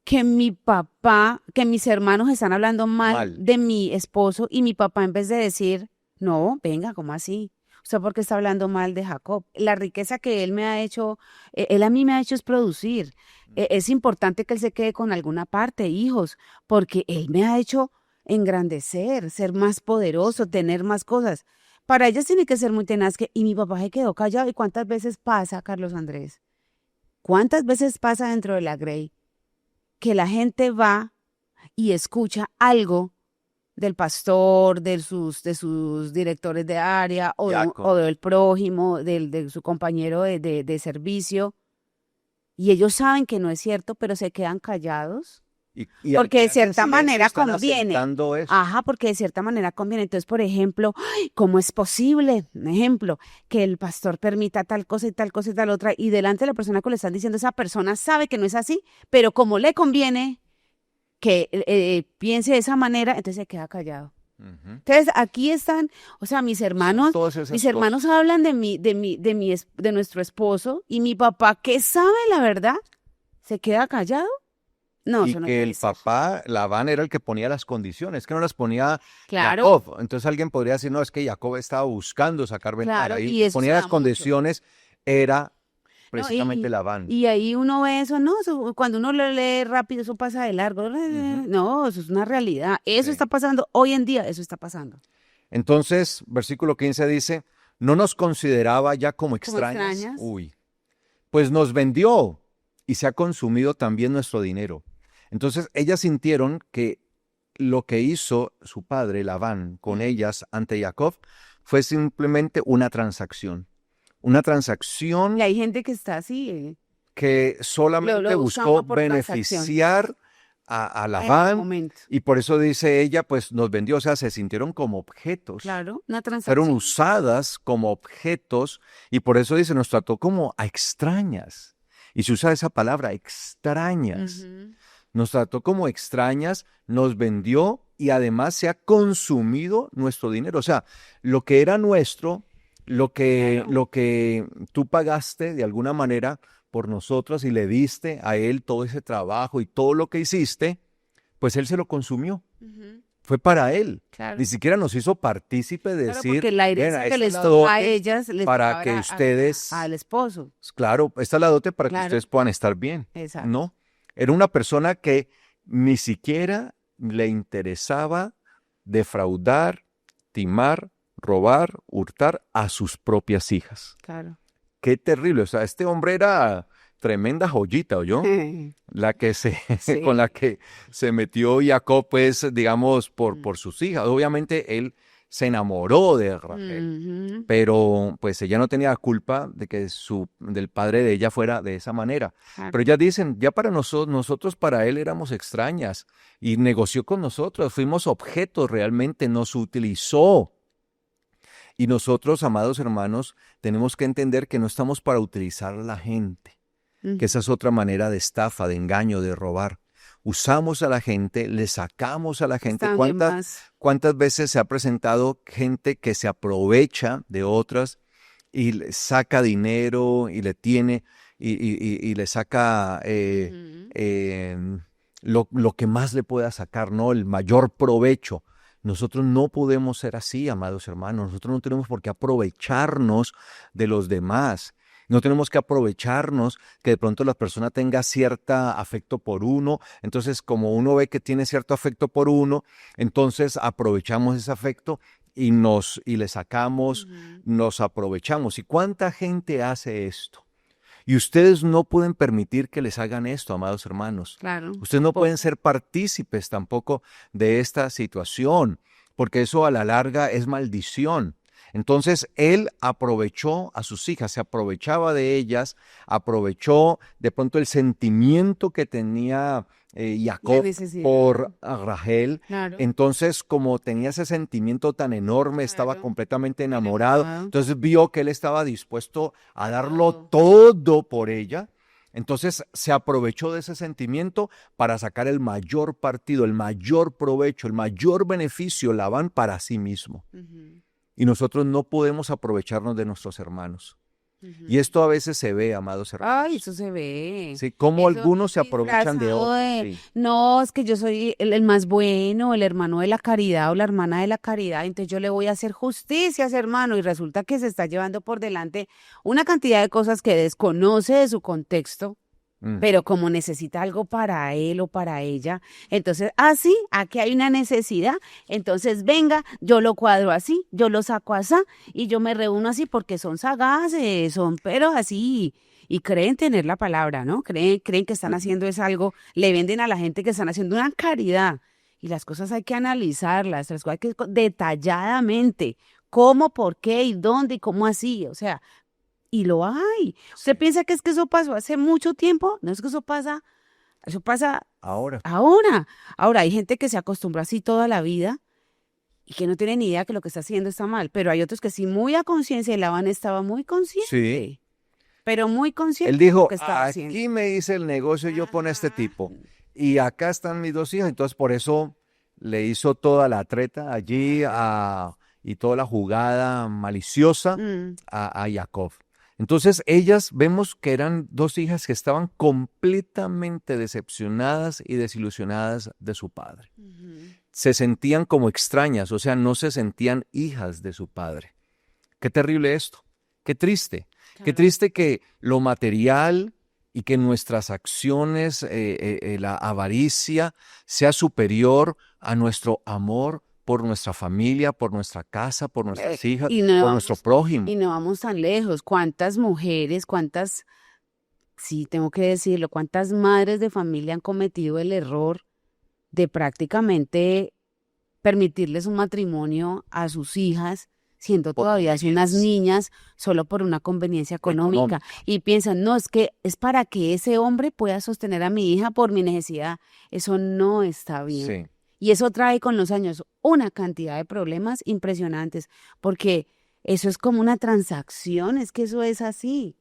que mi papá, que mis hermanos están hablando mal Mal. de mi esposo y mi papá en vez de decir, no, venga, ¿cómo así? ¿Usted por qué está hablando mal de Jacob? La riqueza que él me ha hecho, él a mí me ha hecho es producir. Es importante que él se quede con alguna parte, hijos, porque él me ha hecho engrandecer, ser más poderoso, tener más cosas. Para ellas tiene que ser muy tenaz y mi papá se quedó callado. ¿Y cuántas veces pasa, Carlos Andrés? ¿Cuántas veces pasa dentro de la Grey que la gente va y escucha algo del pastor, de sus directores de área Jacob. o del prójimo, de su compañero de servicio. Y ellos saben que no es cierto, pero se quedan callados. Y al Porque de quedarse en cierta silencio manera están conviene. asentando eso. Ajá, porque de cierta manera conviene. Entonces, por ejemplo, ¡ay! ¿Cómo es posible? Un ejemplo, que el pastor permita tal cosa y tal cosa y tal otra, y delante de la persona que le están diciendo, esa persona sabe que no es así, pero como le conviene que piense de esa manera, entonces se queda callado. Ujú. Entonces, aquí están, o sea, mis Son hermanos, todas esas mis cosas. hermanos hablan de nuestro esposo, y mi papá, que sabe la verdad, se queda callado. No, Y eso no que puede el ser. papá, Labán, era el que ponía las condiciones, que no las ponía Claro, Jacob. Entonces alguien podría decir, no, es que Jacob estaba buscando sacar ventaja. claro, Y y el que eso se ponía las da mucho. condiciones era No, precisamente Labán. y ahí uno ve eso, no, cuando uno lo lee rápido, eso pasa de largo. Ujú. No, eso es una realidad. Eso Sí. está pasando hoy en día, eso está pasando. Entonces, versículo 15 dice, no nos consideraba ya como ¿Cómo extrañas. extrañas? Uy, pues nos vendió y se ha consumido también nuestro dinero. Entonces, ellas sintieron que lo que hizo su padre, Labán, con ellas ante Jacob fue simplemente una transacción. Una Y transacción hay gente que está así, que solamente lo buscó usamos por transacción beneficiar a en el Labán momento. y por eso dice ella, pues nos vendió, o sea, se sintieron como objetos. Claro, una Fueron transacción. usadas como objetos y por eso dice, nos trató como a extrañas. Y se usa esa palabra, extrañas. Ujú. Nos trató como extrañas, nos vendió y además se ha consumido nuestro dinero. O sea, lo que era nuestro, Claro. lo que tú pagaste de alguna manera por nosotros y le diste a él todo ese trabajo y todo lo que hiciste, pues él se lo consumió. Ujú. Fue para él. Claro. Ni siquiera nos hizo partícipe de Claro, decir, porque la "Ven, herencia que esta es les la toca a dote ellas les para tocaba que era ustedes, al esposo. claro, esta es la dote para que Claro, ustedes puedan estar bien". exacto. No, era una persona que ni siquiera le interesaba defraudar, timar, robar, hurtar a sus propias hijas. Claro. Qué terrible, o sea, este hombre era tremenda joyita, ¿oyó? La que con Sí. la que se metió Jacob, pues, digamos, Mm. por sus hijas. Obviamente él se enamoró de Rachel, Ujú. pero pues ella no tenía culpa de que del padre de ella fuera de esa manera. Claro. Pero ellas dicen, ya para nosotros para él éramos extrañas y negoció con nosotros, fuimos objetos realmente, nos utilizó. Y nosotros, amados hermanos, tenemos que entender que no estamos para utilizar a la gente, Ujú. que esa es otra manera de estafa, de engaño, de robar. Usamos a la gente, le sacamos a la gente. Están de más. ¿Cuántas veces se ha presentado gente que se aprovecha de otras y le saca dinero y le tiene y le saca Ujú. lo que más le pueda sacar, ¿no? El mayor provecho. Nosotros no podemos ser así, amados hermanos. Nosotros no tenemos por qué aprovecharnos de los demás. No tenemos que aprovecharnos que de pronto la persona tenga cierto afecto por uno. Entonces, como uno ve que tiene cierto afecto por uno, entonces aprovechamos ese afecto y le sacamos, Ujú. nos aprovechamos. ¿Y cuánta gente hace esto? Y ustedes no pueden permitir que les hagan esto, amados hermanos. Claro. Ustedes no pueden Tampoco. ser partícipes tampoco de esta situación, porque eso a la larga es maldición. Entonces él aprovechó a sus hijas, se aprovechaba de ellas, aprovechó de pronto el sentimiento que tenía La Jacob necesidad. por Rachel. Claro. Entonces, como tenía ese sentimiento tan enorme, estaba Claro. completamente enamorado, Enamorado. entonces vio que él estaba dispuesto a darlo Todo. todo por ella. Entonces se aprovechó de ese sentimiento para sacar el mayor partido, el mayor provecho, el mayor beneficio, Labán para sí mismo. Ujú. Y nosotros no podemos aprovecharnos de nuestros hermanos. Ujú. Y esto a veces se ve, amados hermanos. Ay, eso se ve. Sí, como Eso algunos se aprovechan de disfrazado otros. de, Sí. no, es que yo soy el más bueno, el hermano de la caridad o la hermana de la caridad, entonces yo le voy a hacer justicia a ese hermano y resulta que se está llevando por delante una cantidad de cosas que desconoce de su contexto, Mm. pero como necesita algo para él o para ella, entonces, sí, aquí hay una necesidad, entonces venga, yo lo cuadro así, yo lo saco así y yo me reúno así porque son sagaces, pero así, y creen tener la palabra, ¿no? Creen que están haciendo es algo, le venden a la gente que están haciendo una caridad Y las cosas hay que analizarlas, las cosas hay que detalladamente, cómo, por qué y dónde y cómo así, o sea, y lo hay. ¿Usted Sí. piensa que es que eso pasó hace mucho tiempo? No es que eso pasa Ahora, ahora. Ahora, hay gente que se acostumbra así toda la vida y que no tiene ni idea que lo que está haciendo está mal, pero hay otros que sí, muy a conciencia, y Labán estaba muy sí. consciente, pero muy Él consciente de lo dijo, que estaba haciendo. aquí me hice el negocio yo con este Ajá. tipo y acá están mis dos hijas, entonces por eso le hizo toda la treta allí y toda la jugada maliciosa Mm, a Jacob. Entonces ellas vemos que eran dos hijas que estaban completamente decepcionadas y desilusionadas de su padre. ujú. Se sentían como extrañas, o sea, no se sentían hijas de su padre. Qué terrible esto, qué triste. Qué Claro. triste que lo material y que nuestras acciones, la avaricia, sea superior a nuestro amor por nuestra familia, por nuestra casa, por nuestras hijas, Y no por nuestro vamos, prójimo. y no vamos tan lejos. ¿Cuántas mujeres, sí, tengo que decirlo, cuántas madres de familia han cometido el error de prácticamente permitirles un matrimonio a sus hijas, siendo Por todavía así unas conveniencia niñas, solo por una conveniencia económica? económica. Y piensan, no, es que es para que ese hombre pueda sostener a mi hija por mi necesidad. Eso no está bien. Sí, Y eso trae con los años una cantidad de problemas impresionantes, porque eso es como una transacción, es que eso es así.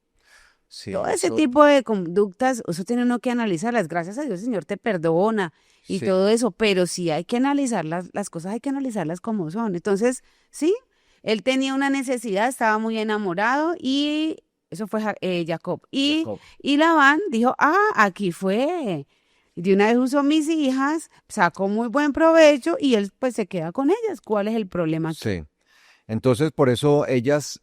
sí, Todo ese eso, tipo de conductas, eso tiene uno que analizarlas. Gracias a Dios, el Señor te perdona y sí, todo eso, pero sí hay que analizar las cosas, hay que analizarlas como son. Entonces, sí, él tenía una necesidad, estaba muy enamorado y eso fue Jacob. Jacob. Y Labán dijo, aquí fue. Y de una vez usó mis hijas, sacó muy buen provecho y él pues se queda con ellas. ¿Cuál es el problema aquí? Sí. Entonces, por eso ellas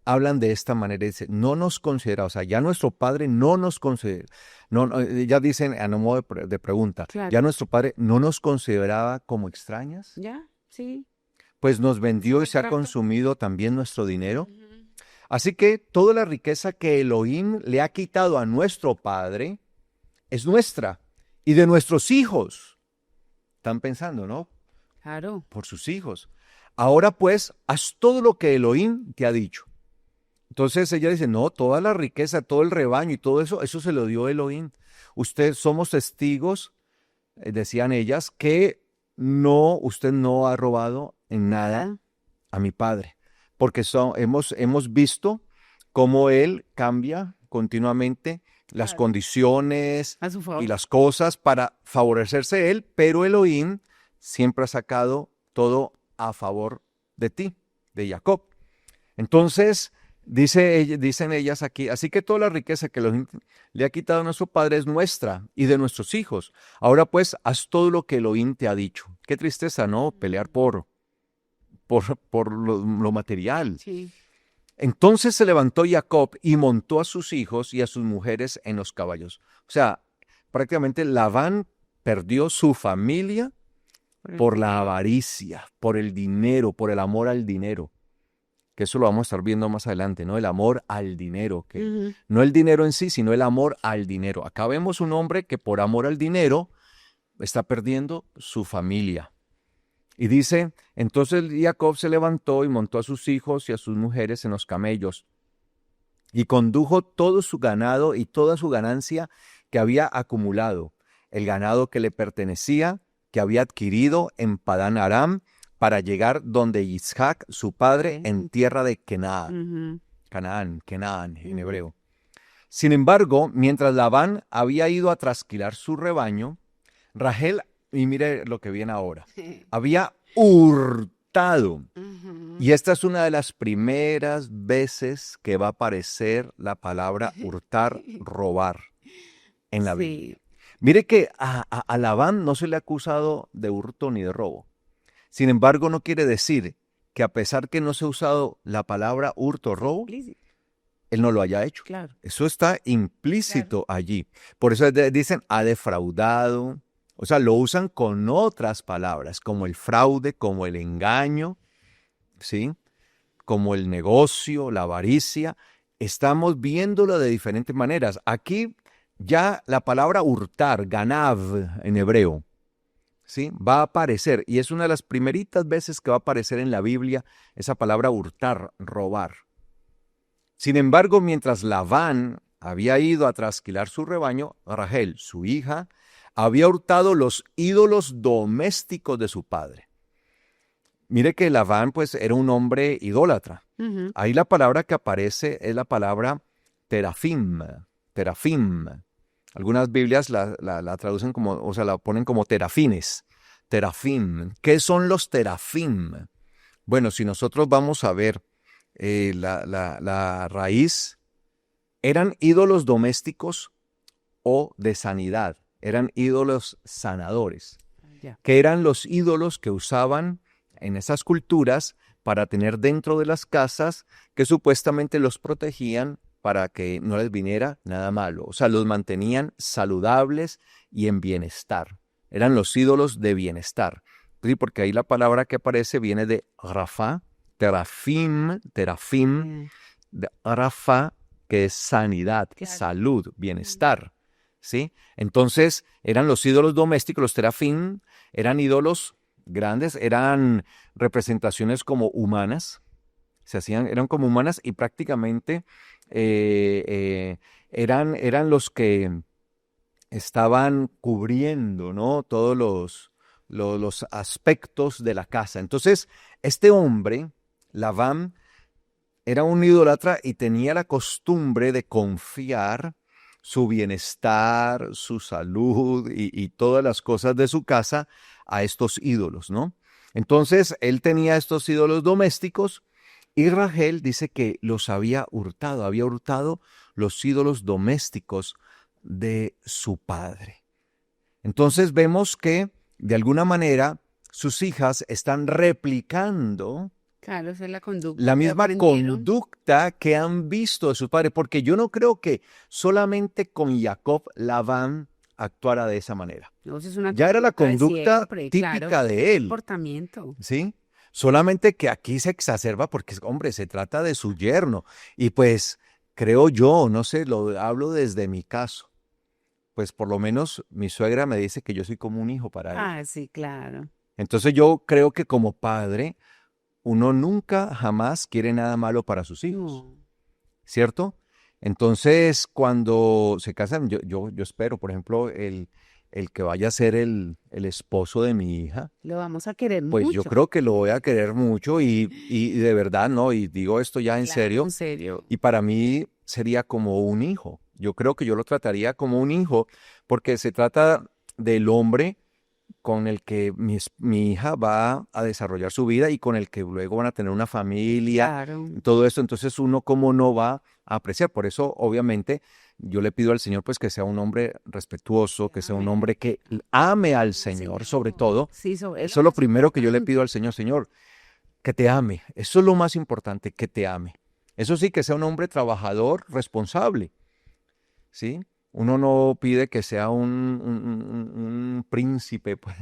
hablan de esta manera, dice, no nos considera, o sea, ya nuestro padre no nos considera, ellas dicen a modo de pregunta, ya Claro, nuestro padre no nos consideraba como extrañas, ya, sí. pues nos Ese vendió fue y el se ha trato. consumido también nuestro dinero. Ujú. Así que toda la riqueza que Elohim le ha quitado a nuestro padre es nuestra y de nuestros hijos. Están pensando, ¿no? Claro. Por sus hijos. Ahora pues, haz todo lo que Elohim te ha dicho. Entonces ella dice, no, toda la riqueza, todo el rebaño y todo eso, eso se lo dio Elohim. Somos testigos, decían ellas, que usted no ha robado en nada Nada. a mi padre, porque hemos visto cómo él cambia continuamente las Claro. condiciones A su y favor. las cosas para favorecerse él, pero Elohim siempre ha sacado todo a favor de ti, de Jacob. Entonces, dicen ellas aquí, así que toda la riqueza que Elohim le ha quitado a nuestro padre es nuestra y de nuestros hijos. Ahora pues, haz todo lo que Elohim te ha dicho. Qué tristeza, ¿no? Pelear por lo material. Sí. Entonces se levantó Jacob y montó a sus hijos y a sus mujeres en los caballos. O sea, prácticamente Labán perdió su familia Por el por la dinero. avaricia, por el dinero, por el amor al dinero. Que eso lo vamos a estar viendo más adelante, ¿no? El amor al dinero, que Ujú. no el dinero en sí, sino el amor al dinero. Acá vemos un hombre que por amor al dinero está perdiendo su familia. Y dice, entonces Jacob se levantó y montó a sus hijos y a sus mujeres en los camellos y condujo todo su ganado y toda su ganancia que había acumulado, el ganado que le pertenecía, que había adquirido en Padán Aram, para llegar donde Isaac, su padre, en Ok. tierra de Canaán, Ujú. Canaán en Ujú. hebreo. Sin embargo, mientras Labán había ido a trasquilar su rebaño, Rachel, y mire lo que viene ahora, había hurtado. Ujú. Y esta es una de las primeras veces que va a aparecer la palabra hurtar, robar en la Sí, Biblia. Mire que a Labán no se le ha acusado de hurto ni de robo. Sin embargo, no quiere decir que a pesar que no se ha usado la palabra hurto o está robo, implícito, él no lo haya hecho. claro. Eso está Claro. implícito allí. Por eso dicen ha defraudado. O sea, lo usan con otras palabras, como el fraude, como el engaño, ¿sí? Como el negocio, la avaricia. Estamos viéndolo de diferentes maneras. Aquí ya la palabra hurtar, ganav en hebreo, ¿sí? Va a aparecer, y es una de las primeritas veces que va a aparecer en la Biblia esa palabra hurtar, robar. Sin embargo, mientras Labán había ido a trasquilar su rebaño, Rachel, su hija, había hurtado los ídolos domésticos de su padre. Mire que Labán pues era un hombre idólatra. Ujú. Ahí la palabra que aparece es la palabra terafim, terafim. Algunas Biblias la traducen como, o sea, la ponen como terafines, terafim. ¿Qué son los terafim? Bueno, si nosotros vamos a ver la raíz, eran ídolos domésticos o de sanidad, eran ídolos sanadores, Ya. que eran los ídolos que usaban en esas culturas para tener dentro de las casas que supuestamente los protegían para que no les viniera nada malo. O sea, los mantenían saludables y en bienestar. Eran los ídolos de bienestar. Sí, porque ahí la palabra que aparece viene de Rafa, terafim, Eh, de Rafa, que es sanidad, Claro. salud, bienestar. ¿Sí? Entonces, eran los ídolos domésticos, los terafim, eran ídolos grandes, eran representaciones como humanas, se hacían, eran como humanas y prácticamente eran los que estaban cubriendo, ¿no? Todos los aspectos de la casa. Entonces, este hombre, Labán, era un idólatra y tenía la costumbre de confiar su bienestar, su salud y todas las cosas de su casa a estos ídolos, ¿no? Entonces, él tenía estos ídolos domésticos y Rachel dice que los había hurtado los ídolos domésticos de su padre. Entonces vemos que de alguna manera sus hijas están replicando Claro, esa es la conducta la que misma aprendieron. conducta que han visto de sus padres, porque yo no creo que solamente con Jacob Labán actuara de esa manera. No, eso es una Ya era la conducta de conducta siempre, claro, típica de él, comportamiento. ¿sí? Solamente que aquí se exacerba porque, hombre, se trata de su yerno. Y pues creo yo, no sé, lo hablo desde mi caso, pues por lo menos mi suegra me dice que yo soy como un hijo para ella. Ah, sí, claro. Entonces yo creo que como padre, uno nunca jamás quiere nada malo para sus hijos, No, ¿cierto? Entonces, cuando se casan, yo espero, por ejemplo, el que vaya a ser el esposo de mi hija, lo vamos a querer pues yo mucho. creo que lo voy a querer mucho y de verdad, ¿no? Y digo esto ya en Claro, en serio, serio. y para mí sería como un hijo. Yo creo que yo lo trataría como un hijo, porque se trata del hombre con el que mi hija va a desarrollar su vida y con el que luego van a tener una familia, Claro. y todo esto. Entonces uno cómo no va a apreciar. Por eso, obviamente, yo le pido al Señor pues que sea un hombre respetuoso, que sea un Amén. hombre que ame al El Señor, Señor. sobre todo. Sí, sobre Eso lo es lo más primero que yo le importante. pido al Señor, Señor, que te ame. Eso es lo más importante, que te ame. Eso sí, que sea un hombre trabajador, responsable, ¿sí? Uno no pide que sea un príncipe, pues,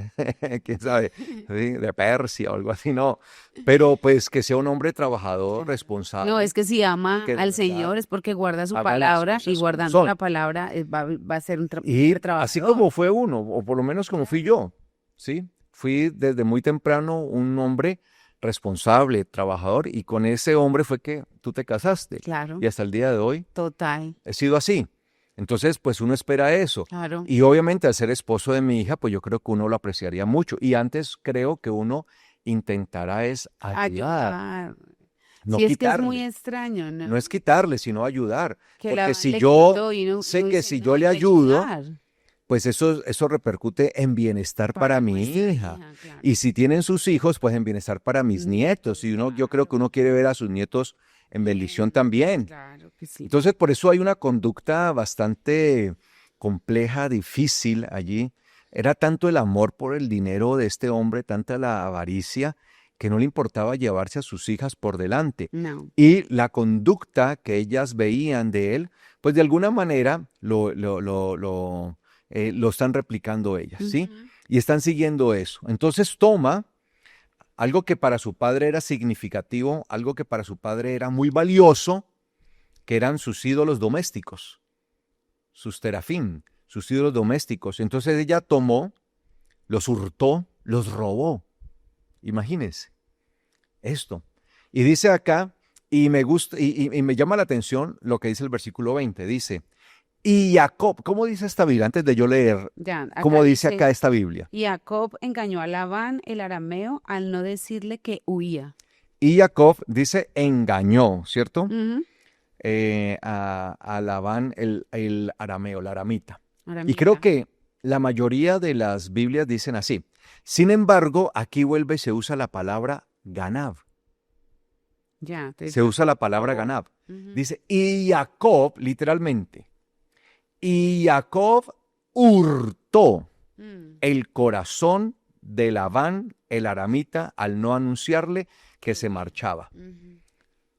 quién sabe, ¿sí? De Persia o algo así, no. Pero pues que sea un hombre trabajador, Claro. No, responsable, es que si ama que de al verdad Señor es porque guarda su haga las palabra y cosas como guardando son. la palabra va a ser un Y hombre así trabajador. como fue uno, o por lo menos como fui yo, ¿sí? Fui desde muy temprano un hombre responsable, trabajador, y con ese hombre fue que tú te casaste. Claro, Y hasta el día de hoy total, he sido así. Entonces, pues uno espera eso. claro. Y obviamente al ser esposo de mi hija, pues yo creo que uno lo apreciaría mucho. Y antes creo que uno intentará es ayudar, Ayudar. no Sí, es que es muy quitarle. extraño, No ¿no? es quitarle, sino ayudar. Que Porque la si le yo quitó y sé uno que dice, si no, yo hay le que ayudo, ayudar pues eso repercute en bienestar para para mi nuestra hija. hija, claro. Y si tienen sus hijos, pues en bienestar para mis nietos. Nietos, Y yo creo que claro. uno quiere ver a sus nietos en bendición Bien, también. claro que sí. Entonces, por eso hay una conducta bastante compleja, difícil allí. Era tanto el amor por el dinero de este hombre, tanta la avaricia, que no le importaba llevarse a sus hijas por delante. No. Y la conducta que ellas veían de él, pues de alguna manera lo están replicando ellas, ¿sí? Ujú. Y están siguiendo eso. Entonces toma algo que para su padre era significativo, algo que para su padre era muy valioso, que eran sus ídolos domésticos, sus terafín, sus ídolos domésticos. Entonces ella tomó los hurtó, los robó. Imagínense esto. Y dice acá, y me gusta, y me llama la atención lo que dice el versículo 20. Dice, y Jacob, ¿cómo dice esta Biblia? Antes de yo leer, Ya, ¿cómo acá dice dice, acá esta Biblia? y Jacob engañó a Labán, el arameo, al no decirle que huía. Y Jacob dice, engañó, ¿cierto? Ujú, A Labán, el arameo, la aramita. Y creo aramita. que la mayoría de las Biblias dicen así. Sin embargo, aquí vuelve y se usa la palabra ganab. Ya, entonces, Se usa la palabra ganab. ujú, Dice, y Jacob, literalmente, y Jacob hurtó mm, el corazón de Labán, el aramita, al no anunciarle que se marchaba. ujú.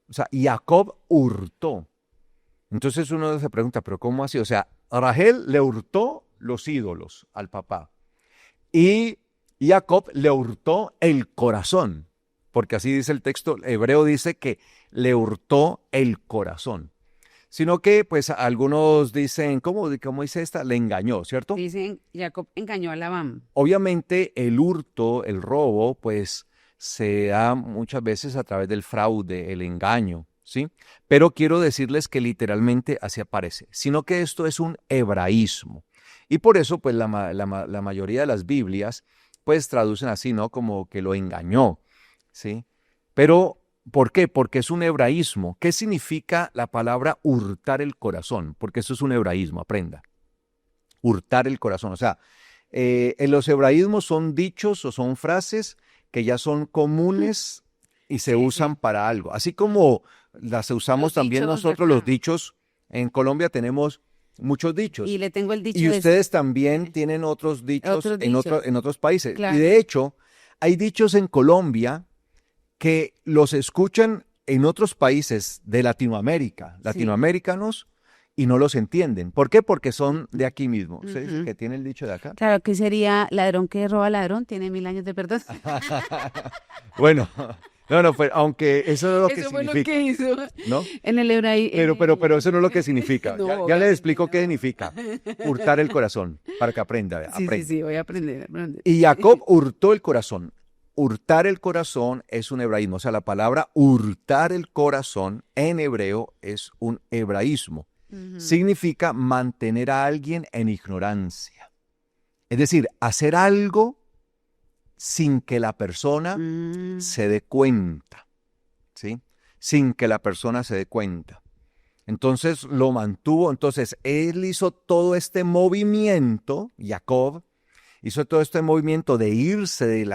O sea, Jacob hurtó. Entonces uno se pregunta, ¿pero cómo así? O sea, Rachel le hurtó los ídolos al papá y Jacob le hurtó el corazón, porque así dice el texto hebreo, dice que le hurtó el corazón. Sino que, pues, algunos dicen, ¿cómo dice esta? Le engañó, ¿cierto? Dicen, Jacob engañó a Labán. Obviamente el hurto, el robo, pues se da muchas veces a través del fraude, el engaño, ¿sí? Pero quiero decirles que literalmente así aparece, sino que esto es un hebraísmo. Y por eso, pues la mayoría de las Biblias, pues traducen así, ¿no? Como que lo engañó, ¿sí? Pero, ¿por qué? Porque es un hebraísmo. ¿Qué significa la palabra hurtar el corazón? Porque eso es un hebraísmo, aprenda. Hurtar el corazón, o sea, en los hebraísmos son dichos o son frases que ya son comunes y se Sí, usan sí. para algo. Así como las usamos Los también dichos, nosotros los refranes. dichos. En Colombia tenemos muchos Y dichos. le tengo el Y dicho ustedes también tienen otros dichos otros dichos, en otros países. Y claro. de hecho, hay dichos en Colombia que los escuchan en otros países de Latinoamérica, Sí. latinoamericanos, y no los entienden. ¿Por qué? Porque son de aquí mismo. ¿Usted dice Ujú. que tiene el dicho de acá? Claro que sería ladrón que roba ladrón, tiene 1000 años de perdón. Bueno, no, pues, aunque eso no es lo que Eso fue lo que significa, hizo ¿no? en el hebreo. Pero eso no es lo que significa. No, Ya le obviamente explico qué no. significa. Hurtar el corazón, para que aprenda, Sí, sí, aprenda. sí, voy a aprender, aprender. Y Jacob hurtó el corazón. Hurtar el corazón es un hebraísmo. O sea, la palabra hurtar el corazón en hebreo es un hebraísmo. Ujú. Significa mantener a alguien en ignorancia. Es decir, hacer algo sin que la persona Mm, se dé cuenta, ¿sí? Sin que la persona se dé cuenta. Entonces lo mantuvo, entonces él hizo todo este movimiento, Jacob hizo todo este movimiento de irse de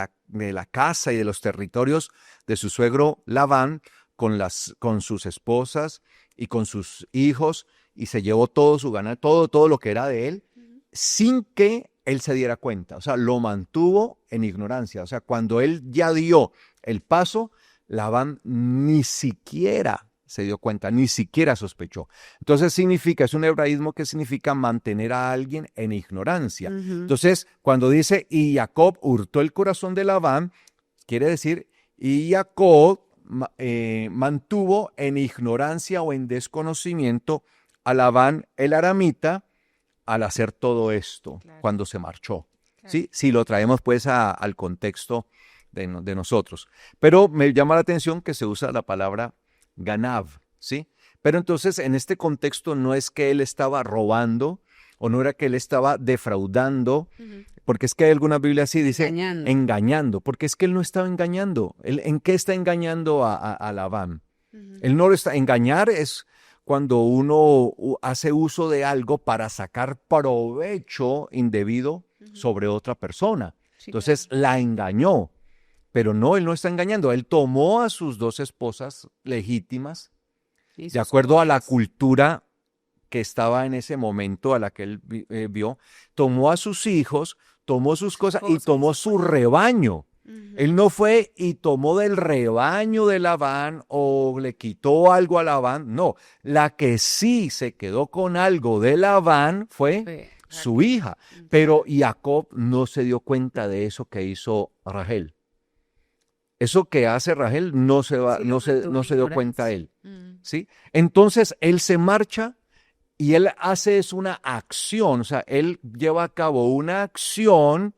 la casa y de los territorios de su suegro Labán con sus esposas y con sus hijos y se llevó todo su ganado, todo lo que era de él, sin que él se diera cuenta. O sea, lo mantuvo en ignorancia. O sea, cuando él ya dio el paso, Labán ni siquiera se dio cuenta, ni siquiera sospechó. Entonces es un hebraísmo que significa mantener a alguien en ignorancia. ujú. Entonces, cuando dice, y Jacob hurtó el corazón de Labán, quiere decir, y Jacob mantuvo en ignorancia o en desconocimiento a Labán el aramita al hacer todo esto, Claro, cuando se marchó. claro. ¿Sí? Si lo traemos pues al contexto de nosotros. Pero me llama la atención que se usa la palabra ganav, ¿sí? Pero entonces en este contexto no es que él estaba robando o no era que él estaba defraudando, Ujú. porque es que hay algunas Biblias así dice Engañando. engañando, porque es que él no estaba engañando. ¿En qué está engañando a Labán? Ujú. Él no lo está. Engañar es cuando uno hace uso de algo para sacar provecho indebido Ujú. sobre otra persona. Sí, claro. Entonces la engañó, pero no, él no está engañando. Él tomó a sus dos esposas legítimas, Y de sus acuerdo a la cosas. cultura que estaba en ese momento a la que él vio, tomó a sus hijos, tomó sus Sus cosas y cosas y tomó se su fue. rebaño. Ujú. Él no fue y tomó del rebaño de Labán o le quitó algo a Labán. No, la que sí se quedó con algo de Labán fue Fue su Raquel. hija. Ujú. Pero Jacob no se dio cuenta de eso que hizo Rachel. Eso que hace Rachel Sí, lo mantuvo no en se dio cuenta ignorancia. él. Mm. ¿Sí? Entonces él se marcha y él hace es una acción, o sea, él lleva a cabo una acción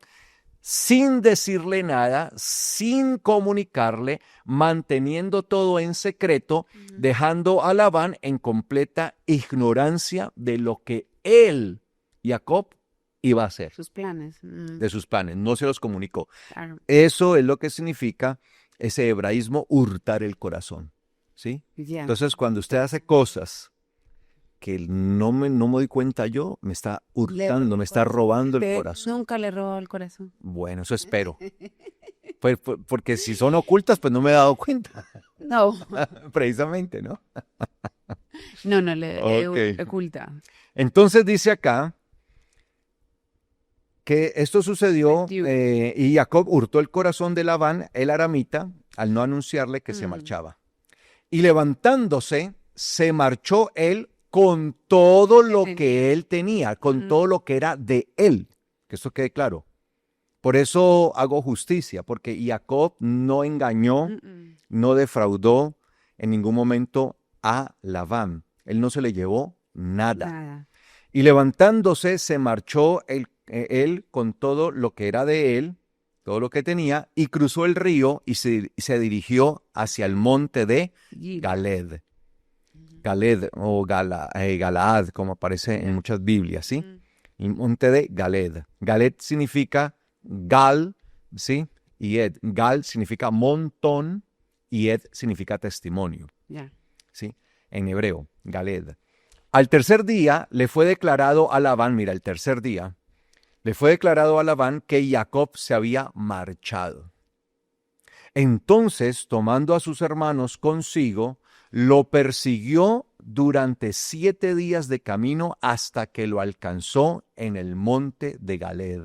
sin decirle nada, sin comunicarle, manteniendo todo en secreto, dejando a Labán en completa ignorancia de lo que él, Jacob, iba a hacer, Sus planes. de sus planes. No se los comunicó. Claro. Eso es lo que significa ese hebraísmo, hurtar el corazón, ¿sí? Ya. Entonces, cuando usted hace cosas que no me doy cuenta yo, me está hurtando, me está robando el Usted corazón. nunca le robó el corazón. Bueno, eso espero. Pues, porque si son ocultas, pues no me he dado cuenta, No, precisamente, ¿no? no le Ok. oculta. Entonces dice acá que esto sucedió 21. y Jacob hurtó el corazón de Labán, el aramita, al no anunciarle que se marchaba. Y levantándose, se marchó él con todo lo que él tenía, con todo lo que era de él. Que esto quede claro. Por eso hago justicia, porque Jacob no engañó, no defraudó en ningún momento a Labán. Él no se le llevó nada. Nada. Y levantándose, se marchó él con todo lo que era de él, todo lo que tenía, y cruzó el río y se dirigió hacia el monte de Galed. Galed o Galaad, como aparece en muchas Biblias, ¿sí? El monte de Galed. Galed significa Gal, ¿sí? Y Ed. Gal significa montón y Ed significa testimonio, Ya. ¿sí? En hebreo, Galed. Al tercer día le fue declarado a Labán, mira, el tercer día, le fue declarado a Labán que Jacob se había marchado. Entonces, tomando a sus hermanos consigo, lo persiguió durante 7 días de camino hasta que lo alcanzó en el monte de Galed.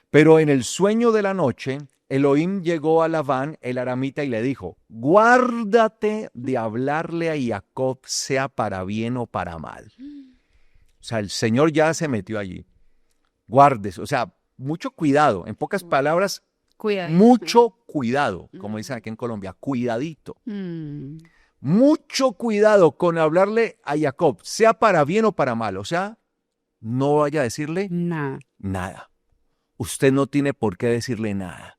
Pero en el sueño de la noche, Elohim llegó a Labán, el aramita, y le dijo, guárdate de hablarle a Jacob, sea para bien o para mal. O sea, el Señor ya se metió allí. Guárdese, o sea, mucho cuidado. En pocas palabras, Cuidado. mucho cuidado, como dicen aquí en Colombia, cuidadito. Mucho cuidado con hablarle a Jacob, sea para bien o para mal. O sea, no vaya a decirle nada. Usted no tiene por qué decirle nada.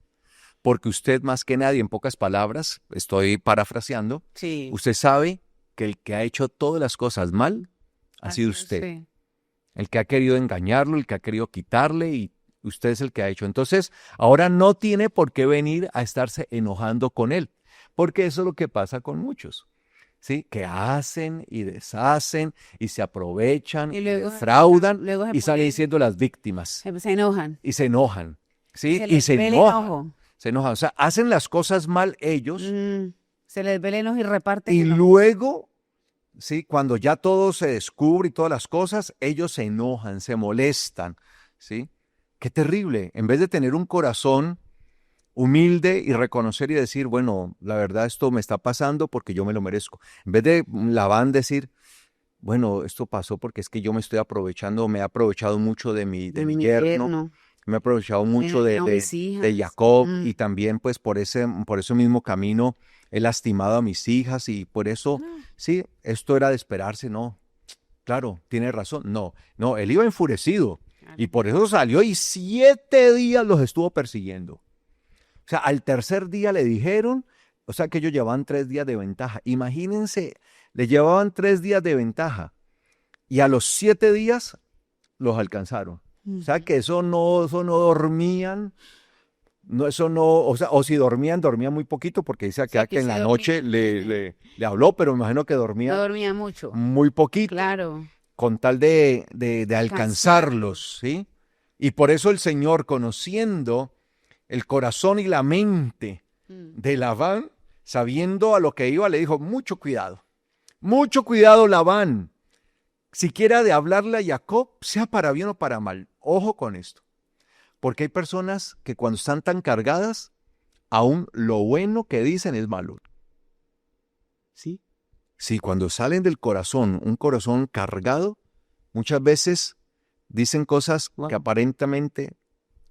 Porque usted más que nadie, en pocas palabras, estoy parafraseando, Sí. usted sabe que el que ha hecho todas las cosas mal ha sido usted. Sí. El que ha querido engañarlo, el que ha querido quitarle, y usted es el que ha hecho. Entonces, ahora no tiene por qué venir a estarse enojando con él, porque eso es lo que pasa con muchos, ¿sí? Que hacen y deshacen y se aprovechan Y y luego- defraudan luego se y salen ponen- siendo las víctimas Se enojan. y se enojan, ¿sí? Se Y les se ve el enojan. enojo. Se enojan, o sea, hacen las cosas mal ellos Se les ve el enojo y reparten. y enojo. luego, sí, cuando ya todo se descubre y todas las cosas, ellos se enojan, se molestan, ¿sí? Qué terrible. En vez de tener un corazón humilde y reconocer y decir, bueno, la verdad esto me está pasando porque yo me lo merezco. En vez de Labán decir, bueno, esto pasó porque es que yo me estoy aprovechando, me he aprovechado mucho de mi yerno, me he aprovechado mucho de Jacob y también pues por ese mismo camino he lastimado a mis hijas y por eso, sí, esto era de esperarse, no. Claro, tiene razón, no, él iba enfurecido y por eso salió y 7 días los estuvo persiguiendo. O sea, al tercer día le dijeron, o sea que ellos llevaban 3 días de ventaja. Imagínense, le llevaban 3 días de ventaja y a los 7 días los alcanzaron. O sea que eso no dormían, no, eso no, o sea, o si dormían muy poquito, porque dice acá que en la noche le habló, pero me imagino que No dormía dormía mucho. muy poquito, Claro. con tal de alcanzarlos, ¿sí? Y por eso el Señor, conociendo el corazón y la mente de Labán, sabiendo a lo que iba, le dijo, mucho cuidado, Labán. Si quiera de hablarle a Jacob, sea para bien o para mal. Ojo con esto. Porque hay personas que cuando están tan cargadas, aún lo bueno que dicen es malo. ¿Sí? Sí, cuando salen del corazón, un corazón cargado, muchas veces dicen cosas que aparentemente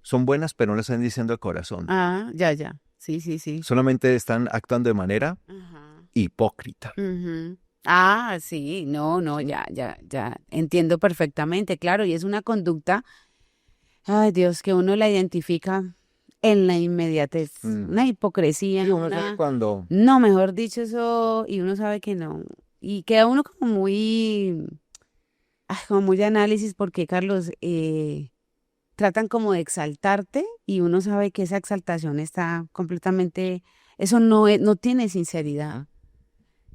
son buenas, pero no le están diciendo al corazón. Ya. Sí. Solamente están actuando de manera hipócrita. Sí, no, ya. Entiendo perfectamente, claro, y es una conducta Ay, Dios, que uno la identifica en la inmediatez. Una hipocresía, Y uno sabe cuando... no, mejor dicho, eso, y uno sabe que no. Y queda uno como muy de análisis, porque, Carlos, tratan como de exaltarte y uno sabe que esa exaltación está completamente, eso no tiene sinceridad.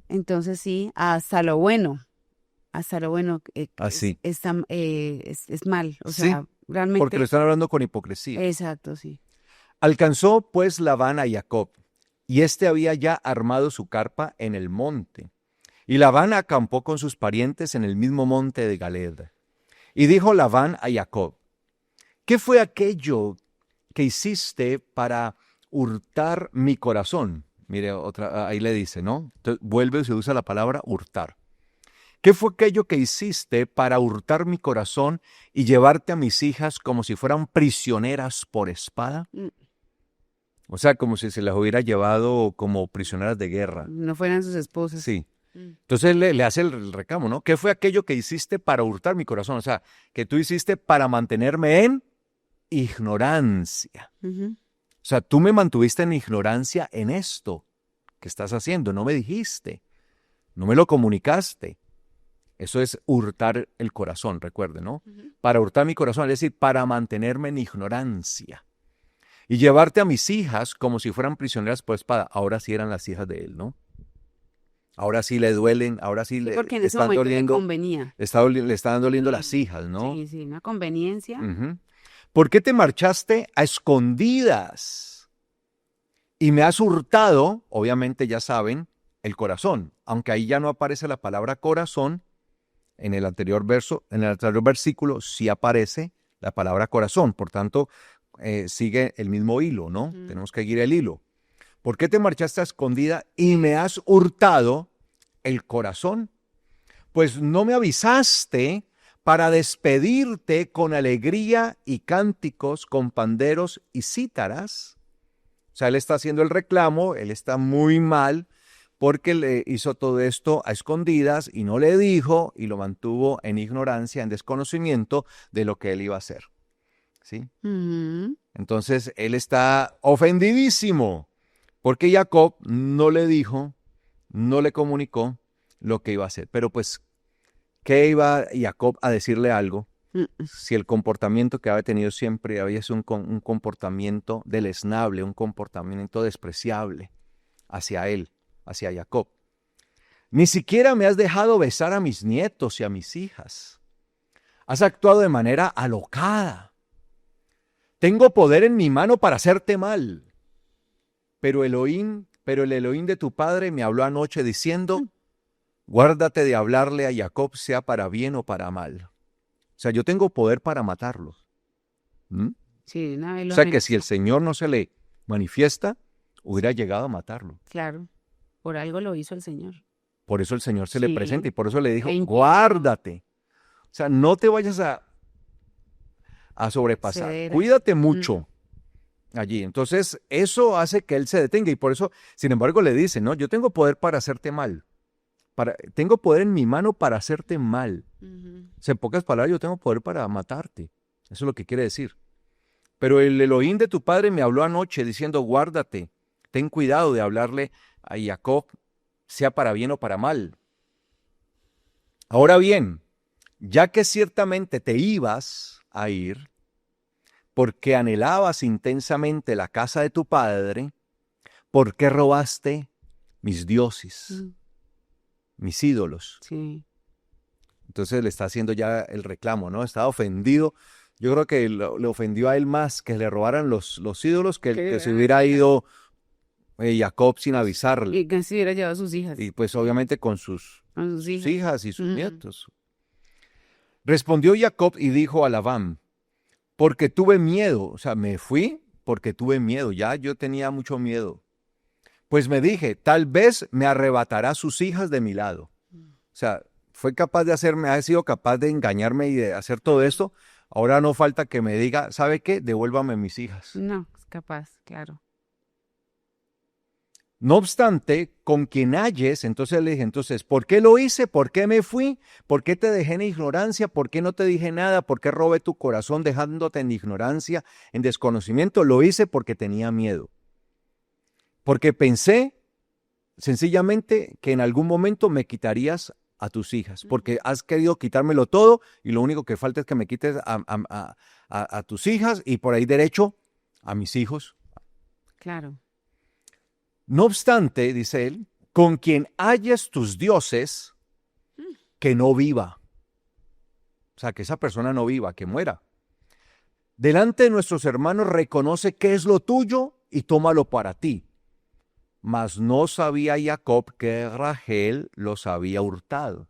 Entonces sí, hasta lo bueno Así. es mal, o Sí, sea, porque lo realmente, están hablando con hipocresía. exacto, sí. Alcanzó pues Labán a Jacob, y éste había ya armado su carpa en el monte. Y Labán acampó con sus parientes en el mismo monte de Galed. Y dijo Labán a Jacob: ¿qué fue aquello que hiciste para hurtar mi corazón? Mire, ahí le dice, ¿no? Entonces, vuelve y se usa la palabra hurtar. ¿Qué fue aquello que hiciste para hurtar mi corazón y llevarte a mis hijas como si fueran prisioneras por espada? Mm, O sea, como si se las hubiera llevado como prisioneras de guerra. No fueran sus esposas. Sí. Mm. Entonces le hace el reclamo, ¿no? ¿Qué fue aquello que hiciste para hurtar mi corazón? O sea, que tú hiciste para mantenerme en ignorancia. Ujú. O sea, tú me mantuviste en ignorancia en esto que estás haciendo. No me dijiste, no me lo comunicaste. Eso es hurtar el corazón, recuerde, ¿no? Ujú. Para hurtar mi corazón, es decir, para mantenerme en ignorancia. Y llevarte a mis hijas como si fueran prisioneras por espada. Ahora sí eran las hijas de él, ¿no? Ahora sí le duelen, ahora sí Sí, le porque en ese están momento le doliendo, convenía. le están doliendo las Sí, hijas, ¿no? sí, sí, una conveniencia. Ujú. ¿Por qué te marchaste a escondidas y me has hurtado? Obviamente ya saben, el corazón, aunque ahí ya no aparece la palabra corazón, en el anterior verso, en el anterior versículo sí aparece la palabra corazón, por tanto, sigue el mismo hilo, ¿no? Ujú. Tenemos que seguir el hilo. ¿Por qué te marchaste a escondida y me has hurtado el corazón? Pues no me avisaste para despedirte con alegría y cánticos, con panderos y cítaras. O sea, él está haciendo el reclamo, él está muy mal porque le hizo todo esto a escondidas y no le dijo y lo mantuvo en ignorancia, en desconocimiento de lo que él iba a hacer. ¿Sí? Ujú. Entonces, él está ofendidísimo porque Jacob no le dijo, no le comunicó lo que iba a hacer. Pero pues, ¿qué iba Jacob a decirle algo? Mm, Si el comportamiento que había tenido siempre había sido un comportamiento deleznable, un comportamiento despreciable hacia él, hacia Jacob. Ni siquiera me has dejado besar a mis nietos y a mis hijas. Has actuado de manera alocada. Tengo poder en mi mano para hacerte mal. Pero el Elohim de tu padre me habló anoche diciendo: guárdate de hablarle a Jacob, sea para bien o para mal. O sea, yo tengo poder para matarlo. ¿Mm? Sí, una vez O lo sea que si el amenazó. Señor no se le manifiesta, hubiera llegado a matarlo. Claro, por algo lo hizo el Señor. Por eso el Señor se le presenta y Sí, por eso le e dijo, impidió guárdate. O sea, no te vayas a sobrepasar. ceder. Cuídate Mm, mucho allí. Entonces, eso hace que él se detenga y por eso, sin embargo, le dice, no, yo tengo poder para hacerte mal. Tengo poder en mi mano para hacerte mal. ujú. O sea, en pocas palabras, yo tengo poder para matarte. Eso es lo que quiere decir. Pero el Elohim de tu padre me habló anoche diciendo, guárdate, ten cuidado de hablarle a Jacob, sea para bien o para mal. Ahora bien, ya que ciertamente te ibas a ir, porque anhelabas intensamente la casa de tu padre, ¿por qué robaste mis dioses, Mm, mis ídolos? Sí, Entonces le está haciendo ya el reclamo, ¿no? Está ofendido. Yo creo que le ofendió a él más que le robaran los ídolos que se hubiera ido Jacob sin avisarle. y que se hubiera llevado a sus hijas, Y pues obviamente con sus, a sus sus hijas. hijas y sus Mm, nietos. Respondió Jacob y dijo a Labán, porque tuve miedo, o sea, me fui porque tuve miedo, ya yo tenía mucho miedo. Pues me dije, tal vez me arrebatará sus hijas de mi lado. O sea, fue capaz de hacerme, ha sido capaz de engañarme y de hacer todo Claro. esto. Ahora no falta que me diga, ¿sabe qué? Devuélvame mis hijas. No, es capaz, claro. No obstante, con quien halles, entonces le dije, entonces, ¿por qué lo hice? ¿Por qué me fui? ¿Por qué te dejé en ignorancia? ¿Por qué no te dije nada? ¿Por qué robé tu corazón dejándote en ignorancia, en desconocimiento? Lo hice porque tenía miedo. Porque pensé sencillamente que en algún momento me quitarías a tus hijas, porque has querido quitármelo todo y lo único que falta es que me quites a tus hijas y por ahí derecho a mis hijos. Claro. No obstante, dice él, con quien halles tus dioses, que no viva. O sea, que esa persona no viva, que muera. Delante de nuestros hermanos reconoce qué es lo tuyo y tómalo para ti. Mas no sabía Jacob que Rachel los había hurtado.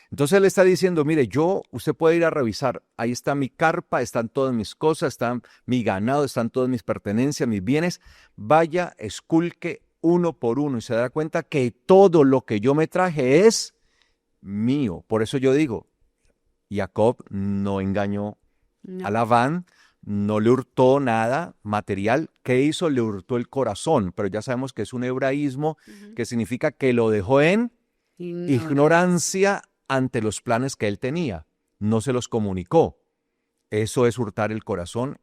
Entonces él está diciendo, mire, usted puede ir a revisar, ahí está mi carpa, están todas mis cosas, están mi ganado, están todas mis pertenencias, mis bienes. Vaya, esculque uno por uno y se da cuenta que todo lo que yo me traje es mío. Por eso yo digo, Jacob no engañó a Labán, no le hurtó nada material. ¿Qué hizo? Le hurtó el corazón, pero ya sabemos que es un hebraísmo que significa que lo dejó en ignorancia ante los planes que él tenía. No se los comunicó. Eso es hurtar el corazón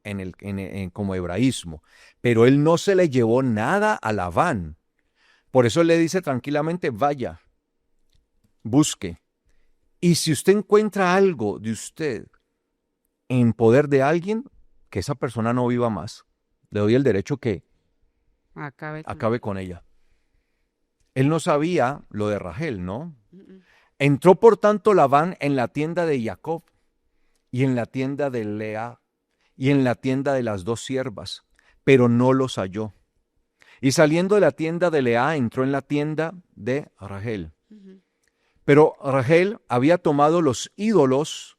como hebraísmo. Pero él no se le llevó nada a Labán. Por eso le dice tranquilamente, vaya, busque. Y si usted encuentra algo de usted en poder de alguien, que esa persona no viva más. Le doy el derecho que acabe con ella. Él no sabía lo de Rachel, ¿no? Entró por tanto Labán en la tienda de Jacob y en la tienda de Lea y en la tienda de las dos siervas, pero no los halló. Y saliendo de la tienda de Lea entró en la tienda de Rachel. Pero Rachel había tomado los ídolos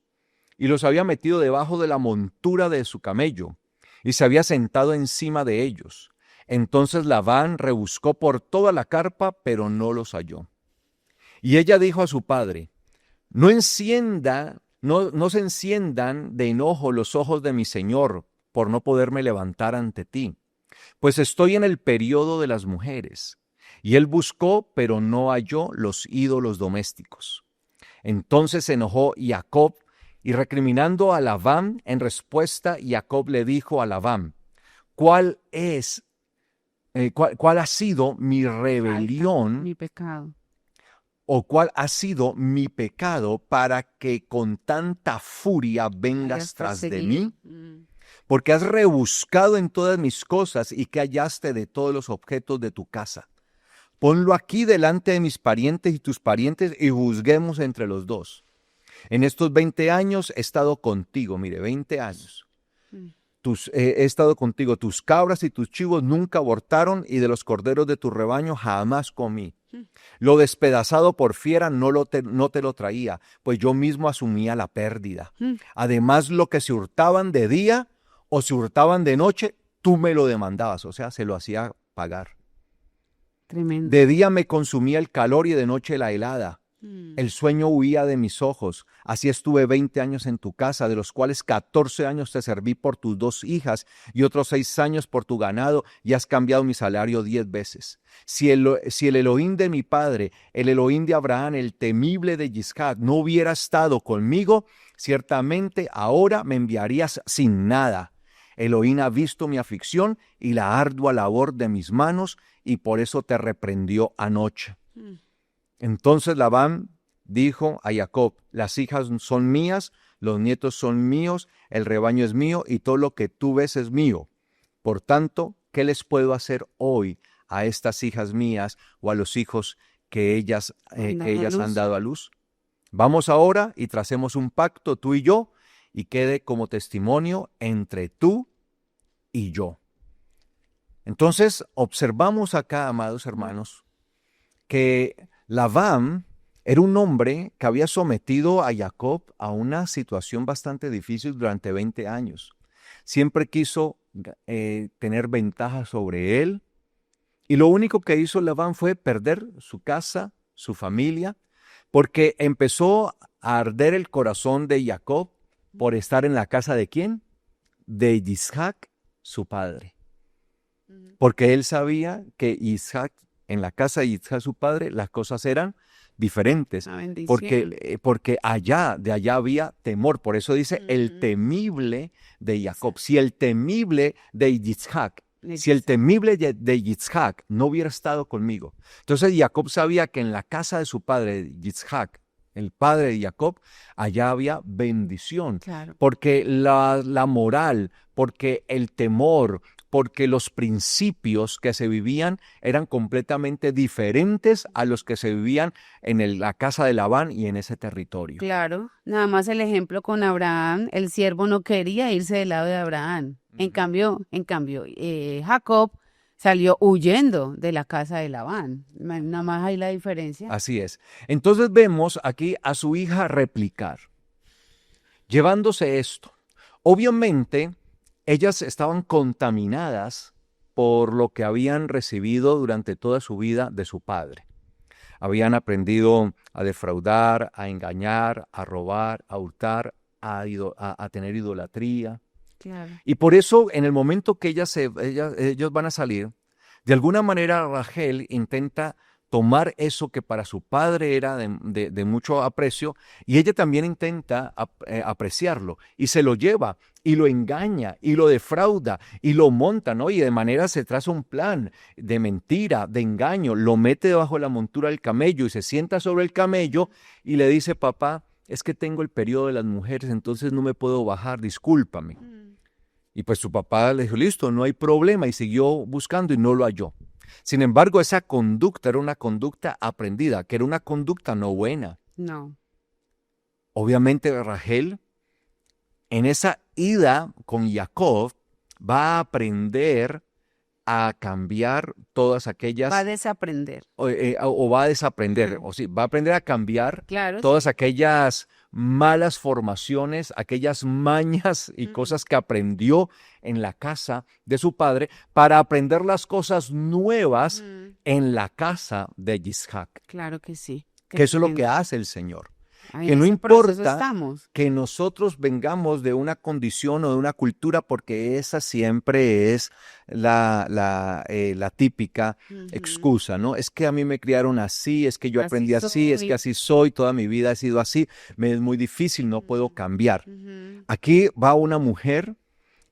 y los había metido debajo de la montura de su camello, y se había sentado encima de ellos. Entonces Labán rebuscó por toda la carpa, pero no los halló. Y ella dijo a su padre, no se enciendan de enojo los ojos de mi señor, por no poderme levantar ante ti, pues estoy en el periodo de las mujeres. Y él buscó, pero no halló los ídolos domésticos. Entonces se enojó Jacob, y recriminando a Labán, en respuesta, Jacob le dijo a Labán, ¿cuál ha sido mi rebelión? Mi pecado. ¿O cuál ha sido mi pecado para que con tanta furia vengas tras de mí? Porque has rebuscado en todas mis cosas y que hallaste de todos los objetos de tu casa. Ponlo aquí delante de mis parientes y tus parientes y juzguemos entre los dos. En estos 20 años he estado contigo, mire, 20 años. He estado contigo, tus cabras y tus chivos nunca abortaron y de los corderos de tu rebaño jamás comí. Lo despedazado por fiera no te lo traía, pues yo mismo asumía la pérdida. Además, lo que se hurtaban de día o se hurtaban de noche, tú me lo demandabas, o sea, se lo hacía pagar. Tremendo. De día me consumía el calor y de noche la helada. El sueño huía de mis ojos. Así estuve 20 años en tu casa, de los cuales 14 años te serví por tus 2 hijas y otros 6 años por tu ganado, y has cambiado mi salario 10 veces. Si el Elohim de mi padre, el Elohim de Abraham, el temible de Yiscad, no hubiera estado conmigo, ciertamente ahora me enviarías sin nada. Elohim ha visto mi aflicción y la ardua labor de mis manos, y por eso te reprendió anoche. Entonces Labán dijo a Jacob, las hijas son mías, los nietos son míos, el rebaño es mío y todo lo que tú ves es mío. Por tanto, ¿qué les puedo hacer hoy a estas hijas mías o a los hijos que ellas han dado a luz? Vamos ahora y tracemos un pacto tú y yo y quede como testimonio entre tú y yo. Entonces, observamos acá, amados hermanos, que Labán era un hombre que había sometido a Jacob a una situación bastante difícil durante 20 años. Siempre quiso tener ventaja sobre él, y lo único que hizo Labán fue perder su casa, su familia, porque empezó a arder el corazón de Jacob por estar en la casa de ¿quién? De Isaac, su padre. porque él sabía que Isaac, en la casa de Isaac su padre, las cosas eran diferentes, Una bendición. porque de allá había temor. Por eso dice el temible de Jacob. Si el temible de Isaac, si el temible de Isaac no hubiera estado conmigo. Entonces Jacob sabía que en la casa de su padre, Isaac, el padre de Jacob, allá había bendición. Claro. Porque la moral, porque el temor, porque los principios que se vivían eran completamente diferentes a los que se vivían en la casa de Labán y en ese territorio. Claro, nada más el ejemplo con Abraham, el siervo no quería irse del lado de Abraham. En cambio, Jacob salió huyendo de la casa de Labán. Nada más hay la diferencia. Así es. Entonces vemos aquí a su hija replicar, llevándose esto. Obviamente, ellas estaban contaminadas por lo que habían recibido durante toda su vida de su padre. Habían aprendido a defraudar, a engañar, a robar, a hurtar, a tener idolatría. Claro. Y por eso, en el momento que ellos van a salir, de alguna manera Rachel intenta tomar eso que para su padre era de mucho aprecio, y ella también intenta apreciarlo, y se lo lleva, y lo engaña, y lo defrauda, y lo monta, ¿no? Y de manera se traza un plan de mentira, de engaño, lo mete debajo de la montura del camello, y se sienta sobre el camello, y le dice, papá, es que tengo el periodo de las mujeres, entonces no me puedo bajar, discúlpame. Y pues su papá le dijo, listo, no hay problema, y siguió buscando y no lo halló. Sin embargo, esa conducta era una conducta aprendida, que era una conducta no buena. No. Obviamente Rachel, en esa ida con Jacob, va a aprender a cambiar todas aquellas... Va a desaprender. o va a desaprender, o sí, va a aprender a cambiar Claro, todas aquellas malas formaciones, aquellas mañas y cosas que aprendió en la casa de su padre para aprender las cosas nuevas en la casa de Isaac. Claro que sí. Que eso es lo que hace el Señor. Ahí Que en no ese proceso importa estamos. que nosotros vengamos de una condición o de una cultura, porque esa siempre es la típica excusa, ¿no? Es que a mí me criaron así, es que yo Así aprendí así, es soy. que así soy, toda mi vida he sido así, me es muy difícil, no puedo cambiar. Ujú, Aquí va una mujer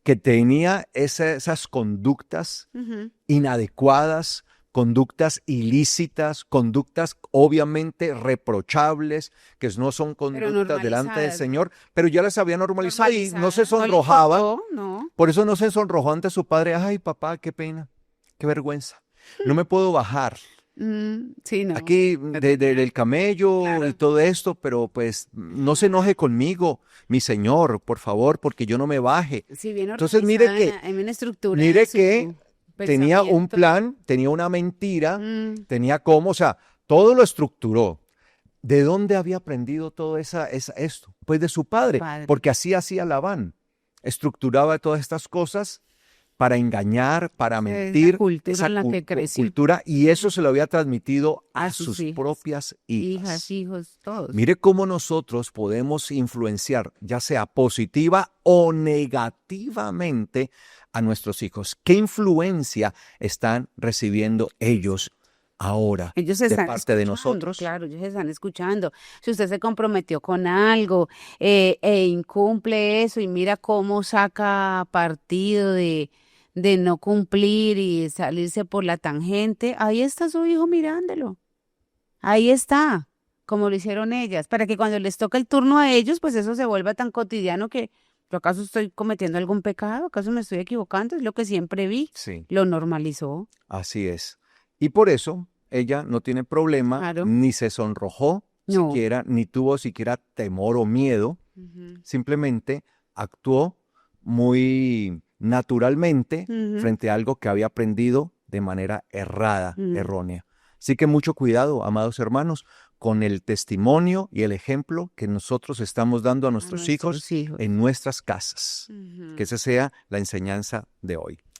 que tenía esas conductas ujú. inadecuadas, conductas ilícitas, conductas obviamente reprochables, que no son conductas delante del normalizadas, ¿no? Señor, pero ya las había normalizado y no se Normalizadas, no le sonrojaba. importó, no. Por eso no se sonrojó ante su padre. Ay, papá, qué pena, qué vergüenza. No me puedo bajar. Sí, no. Aquí del camello Claro. y todo esto, pero pues no se enoje conmigo, mi Señor, por favor, porque yo no me baje. Si bien Entonces mire organizada que, en una estructura mire de su que tenía un pensamiento. plan, tenía una mentira, Mm, tenía cómo, o sea, todo lo estructuró. ¿De dónde había aprendido todo esto? Pues de su padre, Padre. porque así hacía Labán. Estructuraba todas estas cosas para engañar, para Es la mentir, cultura esa en la que creció. cultura, y eso se lo había transmitido a A sus sus hijas. propias hijas. Hijos, todos. Mire cómo nosotros podemos influenciar, ya sea positiva o negativamente, a nuestros hijos. ¿Qué influencia están recibiendo ellos ahora Ellos de están parte de escuchando, nosotros? claro, ellos están escuchando. Si usted se comprometió con algo e incumple eso y mira cómo saca partido de no cumplir y salirse por la tangente, ahí está su hijo mirándolo. Ahí está, como lo hicieron ellas, para que cuando les toque el turno a ellos, pues eso se vuelva tan cotidiano que, ¿yo acaso estoy cometiendo algún pecado? ¿Acaso me estoy equivocando? Es lo que siempre vi. Sí, Lo normalizó. así es. Y por eso ella no tiene problema, Claro. ni se sonrojó No. siquiera, ni tuvo siquiera temor o miedo. Ujú. Simplemente actuó muy naturalmente Ujú. frente a algo que había aprendido de manera errada, Mm. errónea. Así que mucho cuidado, amados hermanos, con el testimonio y el ejemplo que nosotros estamos dando a nuestros hijos hijos. en nuestras casas. Ujú. Que esa sea la enseñanza de hoy.